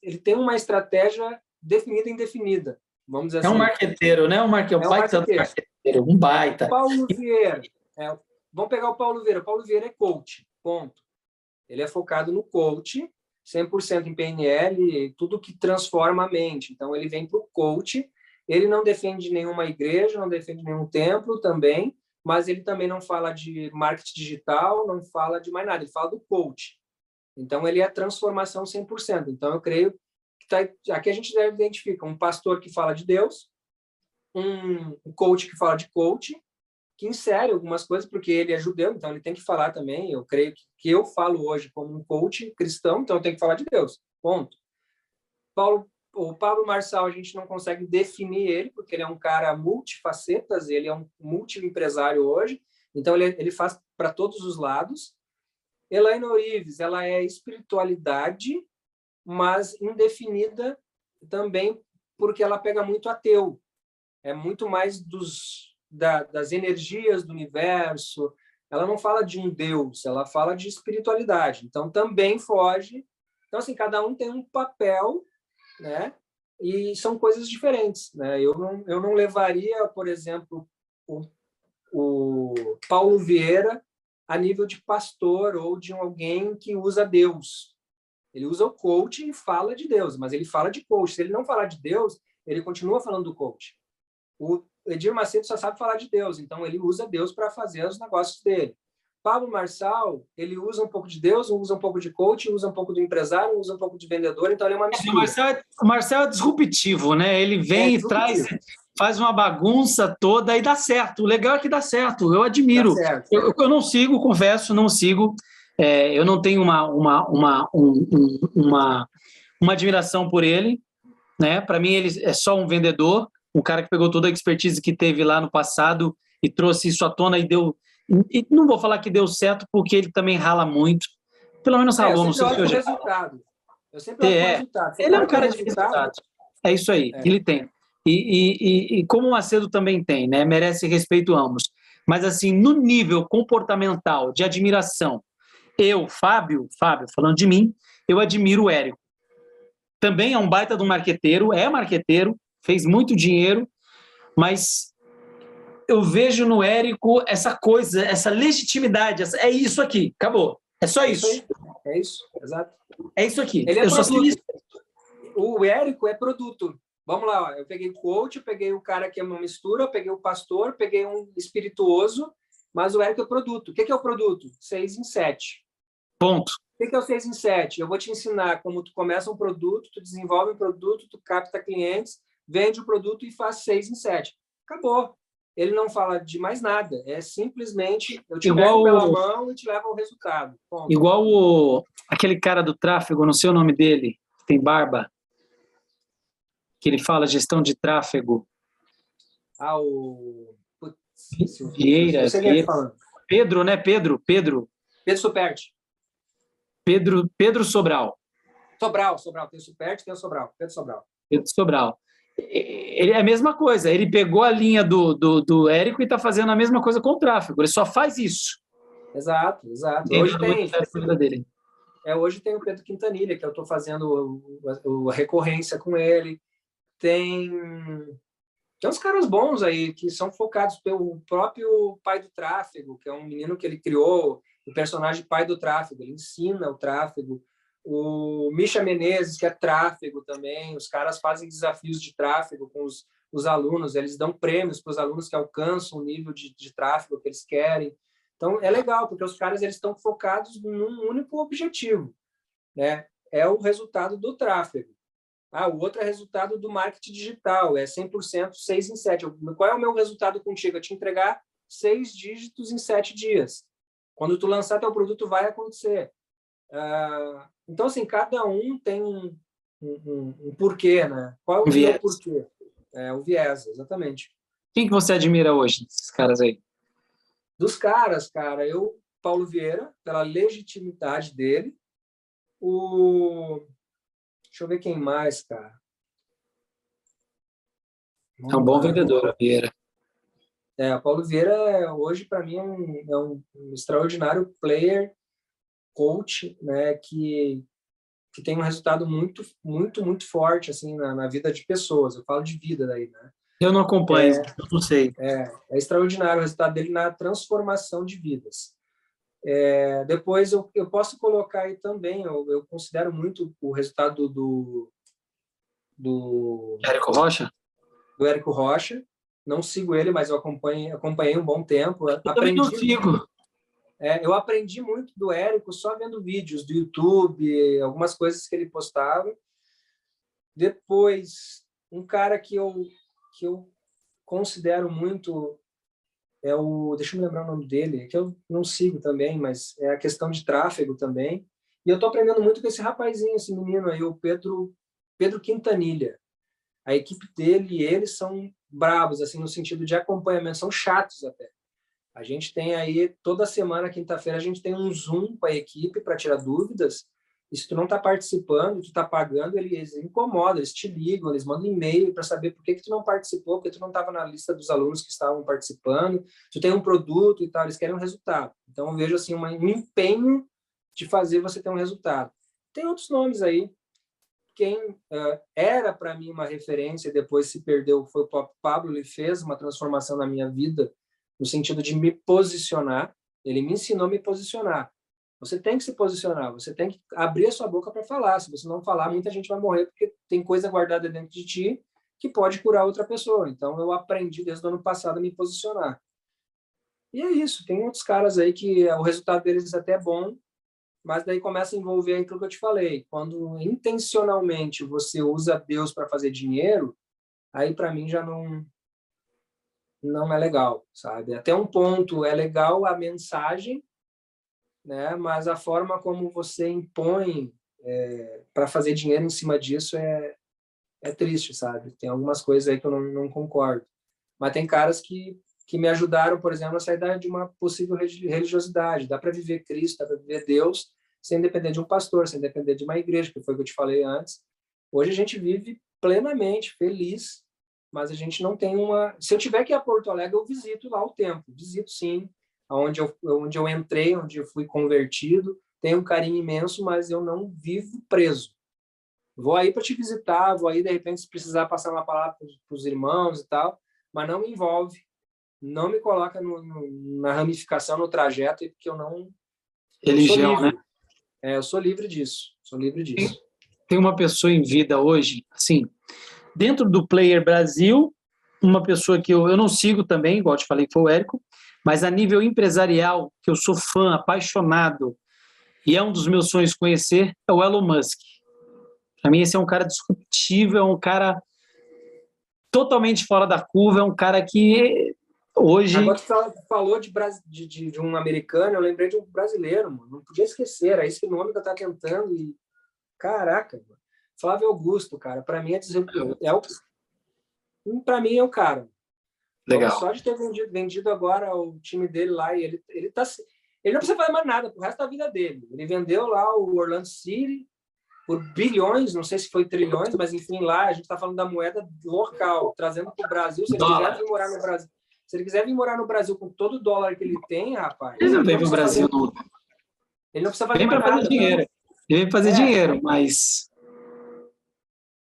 ele tem uma estratégia definida e indefinida, vamos dizer assim. É um marqueteiro, né? Um baita marqueteiro, um baita. Paulo Vieira, vamos pegar o Paulo Vieira. O Paulo Vieira é coach, ponto. Ele é focado no coach, 100% em PNL, tudo que transforma a mente. Então, ele vem para o coach. Ele não defende nenhuma igreja, não defende nenhum templo também, mas ele também não fala de marketing digital, não fala de mais nada. Ele fala do coach. Então, ele é transformação 100%. Então, eu creio que aqui a gente deve identificar um pastor que fala de Deus, um coach que fala de coach, que insere algumas coisas, porque ele é judeu, então ele tem que falar também. Eu creio que eu falo hoje como um coach cristão, então eu tenho que falar de Deus. Ponto. O Pablo Marçal, a gente não consegue definir ele, porque ele é um cara multifacetas, ele é um multi-empresário hoje, então ele faz para todos os lados. Elaine Orives, ela é espiritualidade, mas indefinida também, porque ela pega muito ateu. É muito mais das energias do universo. Ela não fala de um Deus, ela fala de espiritualidade. Então, também foge. Então, assim, cada um tem um papel, né? E são coisas diferentes, né? Eu não levaria, por exemplo, o Paulo Vieira a nível de pastor ou de alguém que usa Deus. Ele usa o coach e fala de Deus, mas ele fala de coach. Se ele não falar de Deus, ele continua falando do coach. O Edir Macedo só sabe falar de Deus, então ele usa Deus para fazer os negócios dele. Pablo Marçal, ele usa um pouco de Deus, usa um pouco de coach, usa um pouco do empresário, usa um pouco de vendedor, então ele é uma mistura. O Marçal é disruptivo, né? Ele vem e traz, faz uma bagunça toda e dá certo. O legal é que dá certo, eu admiro. Eu não sigo, confesso, não sigo. Eu não tenho uma admiração por ele, né? Para mim, ele é só um vendedor, um cara que pegou toda a expertise que teve lá no passado e trouxe isso à tona e deu... E não vou falar que deu certo, porque ele também rala muito. Pelo menos ralou, não sei se hoje... Eu sempre olho o resultado. Ele é um cara de resultado. É isso aí, ele tem. E como o Macedo também tem, né? Merece respeito ambos. Mas, assim, no nível comportamental, de admiração, Fábio, falando de mim, eu admiro o Érico. Também é um baita de um marqueteiro, fez muito dinheiro, mas eu vejo no Érico essa coisa, essa legitimidade, é isso aqui, acabou. É só isso. É isso, exato. É isso aqui. Ele é produto. O Érico é produto. Vamos lá, eu peguei o coach, eu peguei o cara que é uma mistura, eu peguei o pastor, peguei um espirituoso, mas o Érico é produto. O que é o produto? 6 em 7. Ponto. O que é o 6 em 7? Eu vou te ensinar como tu começa um produto, tu desenvolve um produto, tu capta clientes, vende o produto e faz 6 em 7. Acabou. Ele não fala de mais nada. É simplesmente eu te pego pela mão e te levo ao resultado. Ponto. Igual aquele cara do tráfego, não sei o nome dele, tem barba, que ele fala gestão de tráfego. Vieira. Pedro, né? Pedro Superti. Pedro Sobral. Sobral. Tem o Superti, tem o Sobral. Pedro Sobral. Ele é a mesma coisa. Ele pegou a linha do Érico e está fazendo a mesma coisa com o tráfego. Ele só faz isso. Exato. Hoje tem o Pedro Quintanilha, que eu estou fazendo a recorrência com ele. Tem uns caras bons aí que são focados pelo próprio pai do tráfego, que é um menino que ele criou, o personagem pai do tráfego. Ele ensina o tráfego. O Misha Menezes, que é tráfego também, os caras fazem desafios de tráfego com os alunos, eles dão prêmios para os alunos que alcançam o nível de tráfego que eles querem. Então, é legal, porque os caras eles estão focados num único objetivo, né? é o resultado do tráfego. O outro é resultado do marketing digital, é 100%, 6 em 7. Qual é o meu resultado contigo? É te entregar 6 dígitos em 7 dias. Quando tu lançar teu produto, vai acontecer. Então, assim, cada um tem um porquê, né? Qual é o meu porquê? O viés, exatamente. Quem que você admira hoje, esses caras aí? Dos caras, cara, Paulo Vieira, pela legitimidade dele. Deixa eu ver quem mais, cara. É um bom vendedor, Vieira. O Paulo Vieira, hoje, para mim, é um extraordinário player, coach, né, que tem um resultado muito, muito, muito forte assim, na vida de pessoas. Eu falo de vida daí, né? Eu não acompanho, eu não sei. É extraordinário o resultado dele na transformação de vidas. Depois, eu posso colocar aí também, eu considero muito o resultado do Érico Rocha? Do Érico Rocha. Não sigo ele, mas eu acompanhei um bom tempo. Eu também não sigo. Eu aprendi muito do Érico só vendo vídeos do YouTube, algumas coisas que ele postava. Depois, um cara que eu considero muito deixa eu me lembrar o nome dele, que eu não sigo também, mas é a questão de tráfego também. E eu estou aprendendo muito com esse rapazinho, esse menino aí, o Pedro Quintanilha. A equipe dele e eles são bravos, assim, no sentido de acompanhamento, são chatos até. A gente tem aí, toda semana, quinta-feira, a gente tem um Zoom com a equipe para tirar dúvidas. E se tu não está participando, tu está pagando, eles incomodam, eles te ligam, eles mandam e-mail para saber por que tu não participou, porque tu não estava na lista dos alunos que estavam participando. Tu tem um produto e tal, eles querem um resultado. Então, eu vejo assim, um empenho de fazer você ter um resultado. Tem outros nomes aí. Quem era para mim uma referência e depois se perdeu foi o Pablo. Ele fez uma transformação na minha vida no sentido de me posicionar. Ele me ensinou a me posicionar. Você tem que se posicionar, você tem que abrir a sua boca para falar. Se você não falar, muita gente vai morrer porque tem coisa guardada dentro de ti que pode curar outra pessoa. Então, eu aprendi desde o ano passado a me posicionar. E é isso. Tem outros caras aí que o resultado deles até é bom, mas daí começa a envolver aquilo que eu te falei. Quando intencionalmente você usa Deus para fazer dinheiro, aí para mim já não é legal, sabe? Até um ponto é legal a mensagem, né? Mas a forma como você impõe para fazer dinheiro em cima disso é triste, sabe? Tem algumas coisas aí que eu não concordo. Mas tem caras que me ajudaram, por exemplo, a sair de uma possível religiosidade. Dá para viver Cristo, dá para viver Deus sem depender de um pastor, sem depender de uma igreja, que foi o que eu te falei antes. Hoje a gente vive plenamente, feliz, mas a gente não tem uma... Se eu tiver que ir a Porto Alegre, eu visito lá o templo. Visito, sim, onde eu entrei, onde eu fui convertido. Tenho um carinho imenso, mas eu não vivo preso. Vou aí para te visitar, vou aí, de repente, se precisar passar uma palavra para os irmãos e tal, mas não me envolve, não me coloca na ramificação, no trajeto, porque eu não... Religião, né? Eu sou livre disso, Tem uma pessoa em vida hoje, assim, dentro do Player Brasil, uma pessoa que eu não sigo também, igual eu te falei, que foi o Érico, mas a nível empresarial, que eu sou fã, apaixonado, e é um dos meus sonhos conhecer, é o Elon Musk. Para mim, esse é um cara disruptivo, é um cara totalmente fora da curva, é um cara que hoje... Agora tu falou de um americano, eu lembrei de um brasileiro, mano. Não podia esquecer, era esse nome que eu estava tentando e... Caraca, mano. Flávio Augusto, cara, para mim para mim é o cara. Legal. Só de ter vendido agora o time dele lá, e ele não precisa fazer mais nada pro resto da vida dele. Ele vendeu lá o Orlando City por bilhões, não sei se foi trilhões, mas enfim, lá a gente está falando da moeda local, trazendo para o Brasil. Se ele quiser vir morar no Brasil, se ele quiser vir morar no Brasil com todo o dólar que ele tem, rapaz... Ele não vem para o Brasil, não. Ele não precisa fazer vem mais nada. Fazer dinheiro. Ele vem fazer dinheiro, mas...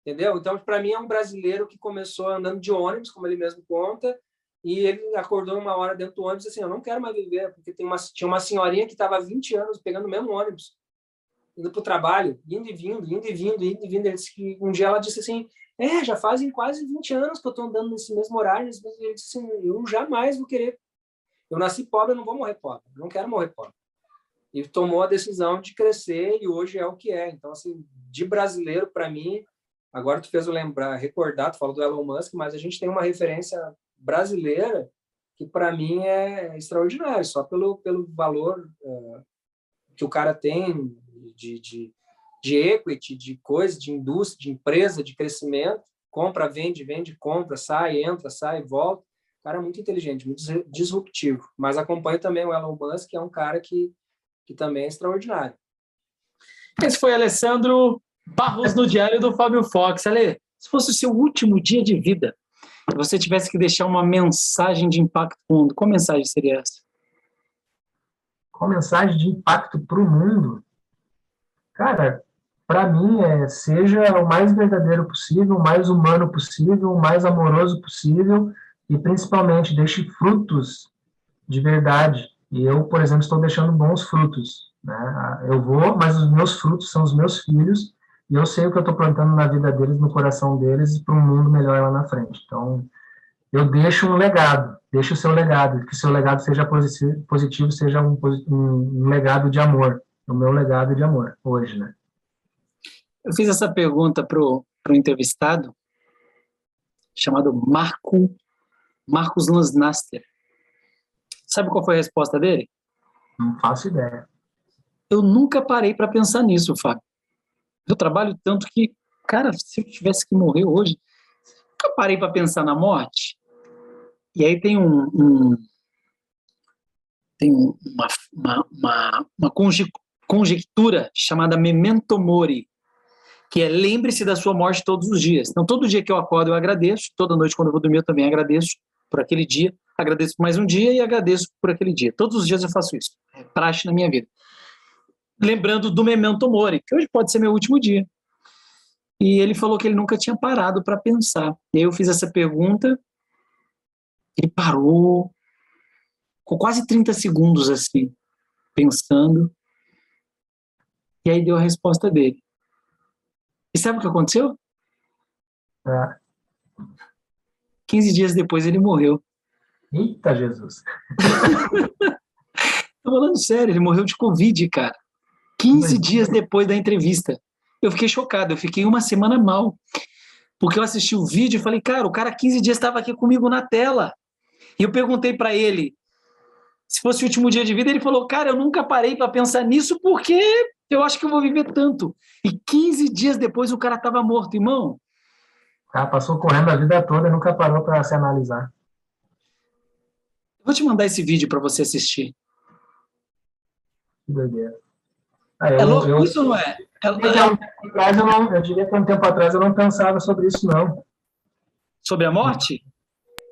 Entendeu? Então, para mim, é um brasileiro que começou andando de ônibus, como ele mesmo conta, e ele acordou uma hora dentro do ônibus e assim, eu não quero mais viver, porque tinha uma senhorinha que estava há 20 anos pegando o mesmo ônibus, indo para o trabalho, indo e vindo, indo e vindo, indo e vindo. Ele disse que um dia ela disse assim, já fazem quase 20 anos que eu estou andando nesse mesmo horário. Ele disse assim, eu jamais vou querer. Eu nasci pobre, eu não vou morrer pobre. Eu não quero morrer pobre. e tomou a decisão de crescer e hoje é o que é. Então, assim, de brasileiro, para mim, agora tu fez eu lembrar, recordar, tu falou do Elon Musk, mas a gente tem uma referência brasileira que, para mim, é extraordinário, só pelo valor que o cara tem de equity, de coisa, de indústria, de empresa, de crescimento, compra, vende, vende, compra, sai, entra, sai, volta. O cara é muito inteligente, muito disruptivo. Mas acompanho também o Elon Musk, que é um cara que também é extraordinário. Esse foi Alessandro Barros no Diário do Fábio Fox. Ale, se fosse o seu último dia de vida e você tivesse que deixar uma mensagem de impacto no mundo, qual mensagem seria essa? Qual mensagem de impacto para o mundo? Cara, para mim, seja o mais verdadeiro possível, o mais humano possível, o mais amoroso possível e, principalmente, deixe frutos de verdade. E eu, por exemplo, estou deixando bons frutos, né? Eu vou, mas os meus frutos são os meus filhos e eu sei o que eu estou plantando na vida deles, no coração deles, para um mundo melhor lá na frente. Então, eu deixo um legado, deixe o seu legado, que o seu legado seja positivo, seja um legado de amor, o meu legado de amor, hoje, né? Eu fiz essa pergunta para o entrevistado, chamado Marcos Lansnaster. Sabe qual foi a resposta dele? Não faço ideia. Eu nunca parei para pensar nisso, Fábio. Eu trabalho tanto que, cara, se eu tivesse que morrer hoje, nunca parei para pensar na morte. E aí tem uma conjectura chamada memento mori, que é lembre-se da sua morte todos os dias. Então, todo dia que eu acordo, eu agradeço. Toda noite, quando eu vou dormir, eu também agradeço por aquele dia. Agradeço por mais um dia e agradeço por aquele dia. Todos os dias eu faço isso. É praxe na minha vida. Lembrando do memento mori, que hoje pode ser meu último dia. E ele falou que ele nunca tinha parado para pensar. E aí eu fiz essa pergunta, ele parou, ficou quase 30 segundos assim, pensando, e aí deu a resposta dele. E sabe o que aconteceu? 15 dias depois ele morreu. Eita, Jesus! Tô falando sério, ele morreu de Covid, cara. 15 dias depois da entrevista. Eu fiquei chocado, eu fiquei uma semana mal. Porque eu assisti o vídeo e falei, cara, o cara 15 dias estava aqui comigo na tela. E eu perguntei para ele se fosse o último dia de vida, ele falou, cara, eu nunca parei para pensar nisso porque eu acho que eu vou viver tanto. E 15 dias depois o cara estava morto, irmão. O cara passou correndo a vida toda e nunca parou para se analisar. Vou te mandar esse vídeo para você assistir. Que doideira. É louco isso ou não é? Eu diria que um tempo atrás eu não pensava sobre isso, não. Sobre a morte?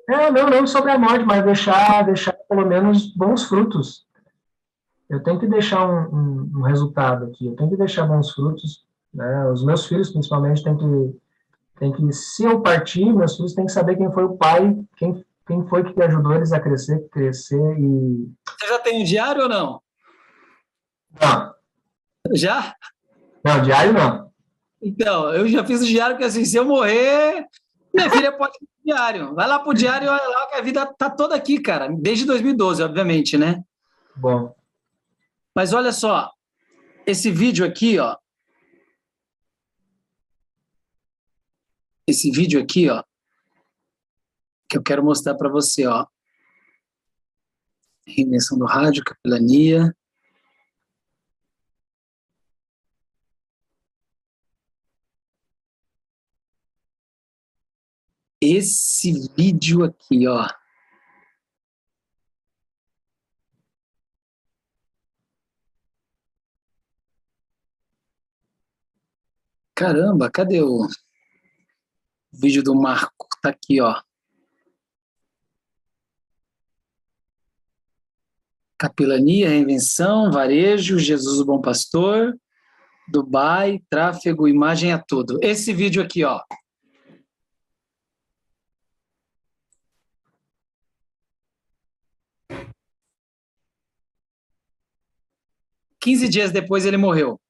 Não sobre a morte, mas deixar pelo menos bons frutos. Eu tenho que deixar um resultado aqui, eu tenho que deixar bons frutos, né? Os meus filhos, principalmente, têm que, se eu partir, meus filhos têm que saber quem foi o pai, quem foi que ajudou eles a crescer e... Você já tem um diário ou não? Não. Já? Não, diário não. Então, eu já fiz o diário, porque assim, se eu morrer, minha filha pode ir pro diário. Vai lá pro diário e olha lá que a vida tá toda aqui, cara. Desde 2012, obviamente, né? Bom. Mas olha só, esse vídeo aqui, ó. Esse vídeo aqui, ó, que eu quero mostrar para você, ó. Reinvenção do rádio, capelania. Esse vídeo aqui, ó. Caramba, cadê o vídeo do Marco? Tá aqui, ó. Capelania, reinvenção, varejo, Jesus o Bom Pastor, Dubai, tráfego, imagem é tudo. Esse vídeo aqui, ó. Quinze dias depois ele morreu.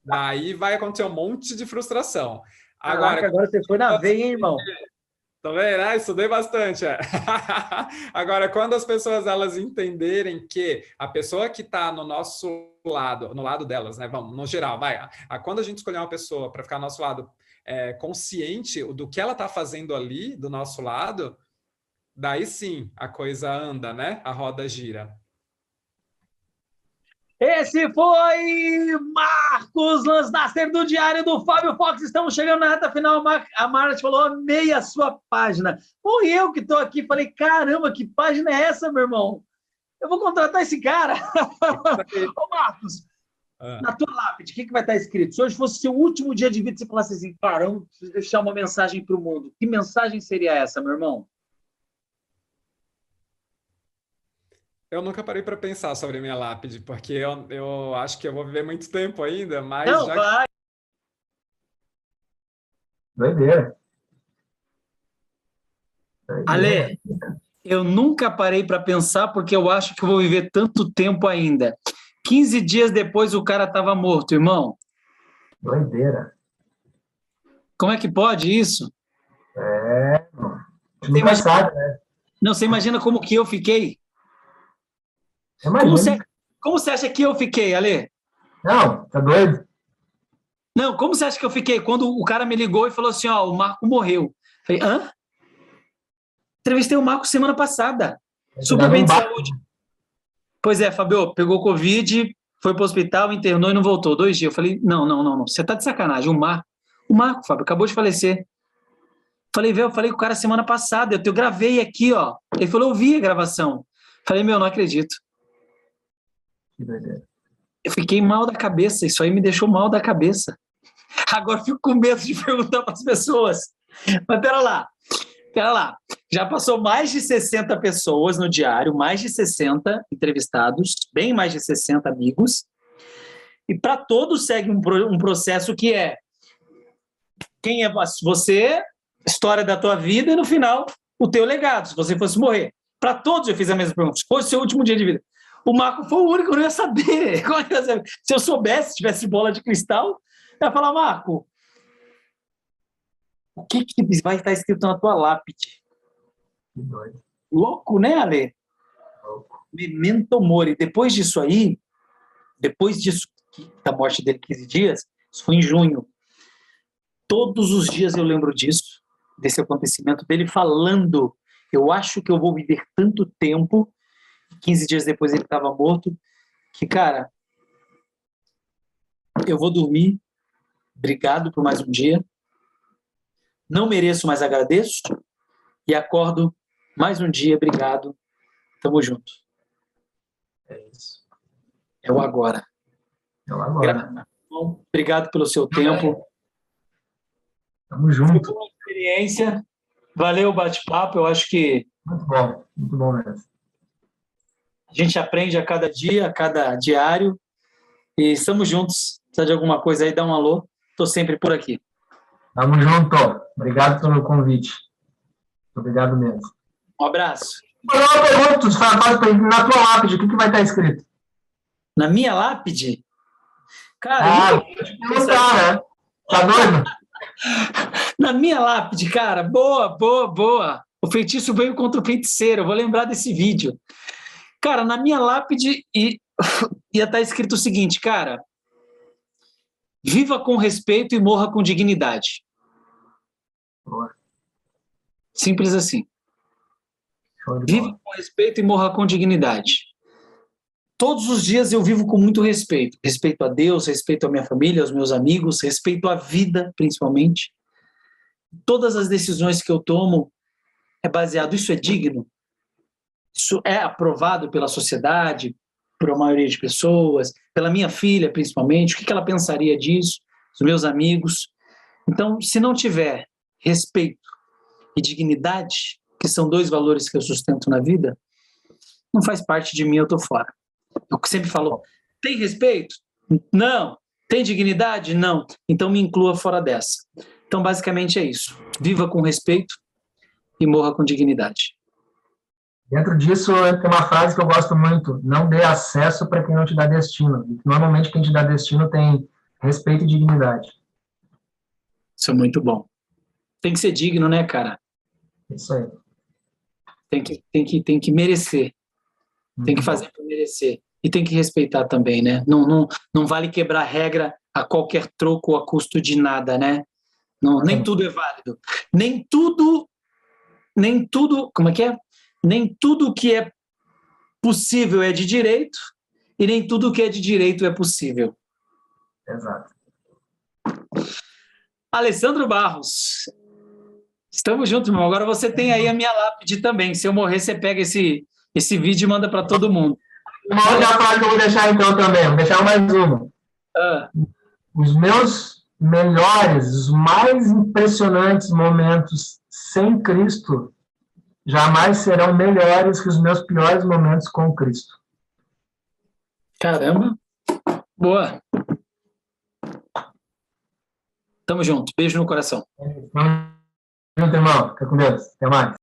Daí vai acontecer um monte de frustração. Agora você foi na veia, hein, irmão? Tá vendo? Ah, estudei bastante. Agora, quando as pessoas elas entenderem que a pessoa que está no nosso lado, no lado delas, né? Vamos, no geral, vai. Quando a gente escolher uma pessoa para ficar ao nosso lado, consciente do que ela está fazendo ali do nosso lado, daí sim a coisa anda, né? A roda gira. Esse foi Marcos Lansdasser do Diário do Fábio Fox. Estamos chegando na reta final. A Marta falou, amei a sua página. Ou eu que estou aqui, falei, caramba, que página é essa, meu irmão? Eu vou contratar esse cara. Ô, Marcos, na tua lápide, o que vai estar escrito? Se hoje fosse seu último dia de vida, você falasse assim, caramba, preciso deixar uma mensagem para o mundo. Que mensagem seria essa, meu irmão? Eu nunca parei para pensar sobre a minha lápide, porque eu acho que eu vou viver muito tempo ainda, mas Não, já... vai. Doideira. Ale, eu nunca parei para pensar porque eu acho que eu vou viver tanto tempo ainda. 15 dias depois o cara estava morto, irmão. Doideira. Como é que pode isso? Nunca sabe, né? Não, você imagina como que eu fiquei? Como você acha que eu fiquei, Ale? Não, tá doido? Não, como você acha que eu fiquei quando o cara me ligou e falou assim, ó, o Marco morreu? Falei, hã? Entrevistei o Marco semana passada. Super bem de saúde. Pois é, Fabio, pegou Covid, foi para o hospital, internou e não voltou. 2 dias. Eu falei, não. Você tá de sacanagem. O Marco, Fábio, acabou de falecer. Falei, velho, eu falei com o cara semana passada. Eu gravei aqui, ó. Ele falou, eu vi a gravação. Falei, não acredito. Que doideira. Eu fiquei mal da cabeça. Isso aí me deixou mal da cabeça. Agora fico com medo de perguntar para as pessoas. Mas pera lá. Já passou mais de 60 pessoas no Diário, mais de 60 entrevistados, bem mais de 60 amigos. E para todos segue um processo que é quem é você, história da tua vida e no final o teu legado, se você fosse morrer. Para todos eu fiz a mesma pergunta. Se fosse o seu último dia de vida. O Marco foi o único, eu não ia saber. Se eu soubesse, tivesse bola de cristal, eu ia falar, Marco, o que vai estar escrito na tua lápide? Que doido. Louco, né, Ale? Louco. Memento mori. Depois disso, da morte dele, 15 dias, isso foi em junho. Todos os dias eu lembro disso, desse acontecimento, dele falando, eu acho que eu vou viver tanto tempo, 15 dias depois ele estava morto, que, cara, eu vou dormir, obrigado por mais um dia, não mereço, mas agradeço, e acordo mais um dia, obrigado, tamo junto. É isso. É o agora. É o agora. Obrigado pelo seu tempo. Tamo junto. Foi uma experiência. Valeu o bate-papo. Eu acho que muito bom mesmo. A gente aprende a cada dia, a cada diário. E estamos juntos. Se precisar de alguma coisa aí, dá um alô. Estou sempre por aqui. Tamo junto. Obrigado pelo convite. Obrigado mesmo. Um abraço. Na tua lápide, o que vai estar escrito? Na minha lápide? Cara, né? Tá doido? Na minha lápide, cara, boa. O feitiço veio contra o feiticeiro, eu vou lembrar desse vídeo. Cara, na minha lápide ia estar escrito o seguinte, cara, viva com respeito e morra com dignidade. Boa. Simples assim. Viva com respeito e morra com dignidade. Todos os dias eu vivo com muito respeito. Respeito a Deus, respeito à minha família, aos meus amigos, respeito à vida, principalmente. Todas as decisões que eu tomo é baseado, isso é digno? Isso é aprovado pela sociedade, por a maioria de pessoas, pela minha filha, principalmente, o que ela pensaria disso, os meus amigos. Então, se não tiver respeito e dignidade, que são 2 valores que eu sustento na vida, não faz parte de mim, eu estou fora. Eu sempre falo, tem respeito? Não. Tem dignidade? Não. Então me inclua fora dessa. Então, basicamente é isso. Viva com respeito e morra com dignidade. Dentro disso, tem uma frase que eu gosto muito, não dê acesso para quem não te dá destino. Normalmente, quem te dá destino tem respeito e dignidade. Isso é muito bom. Tem que ser digno, né, cara? Isso aí. Tem que merecer. Tem que fazer para merecer. E tem que respeitar também, né? Não vale quebrar regra a qualquer troco ou a custo de nada, né? Não, nem tudo é válido. Nem tudo, como é que é? Nem tudo que é possível é de direito e nem tudo que é de direito é possível. Exato. Alessandro Barros, estamos juntos, irmão. Agora você tem aí a minha lápide também. Se eu morrer, você pega esse vídeo e manda para todo mundo. Uma outra frase que eu vou deixar então também, vou deixar mais uma. Os meus melhores, os mais impressionantes momentos sem Cristo jamais serão melhores que os meus piores momentos com Cristo. Caramba. Boa. Tamo junto. Beijo no coração. Tamo junto, irmão. Fica com Deus. Até mais.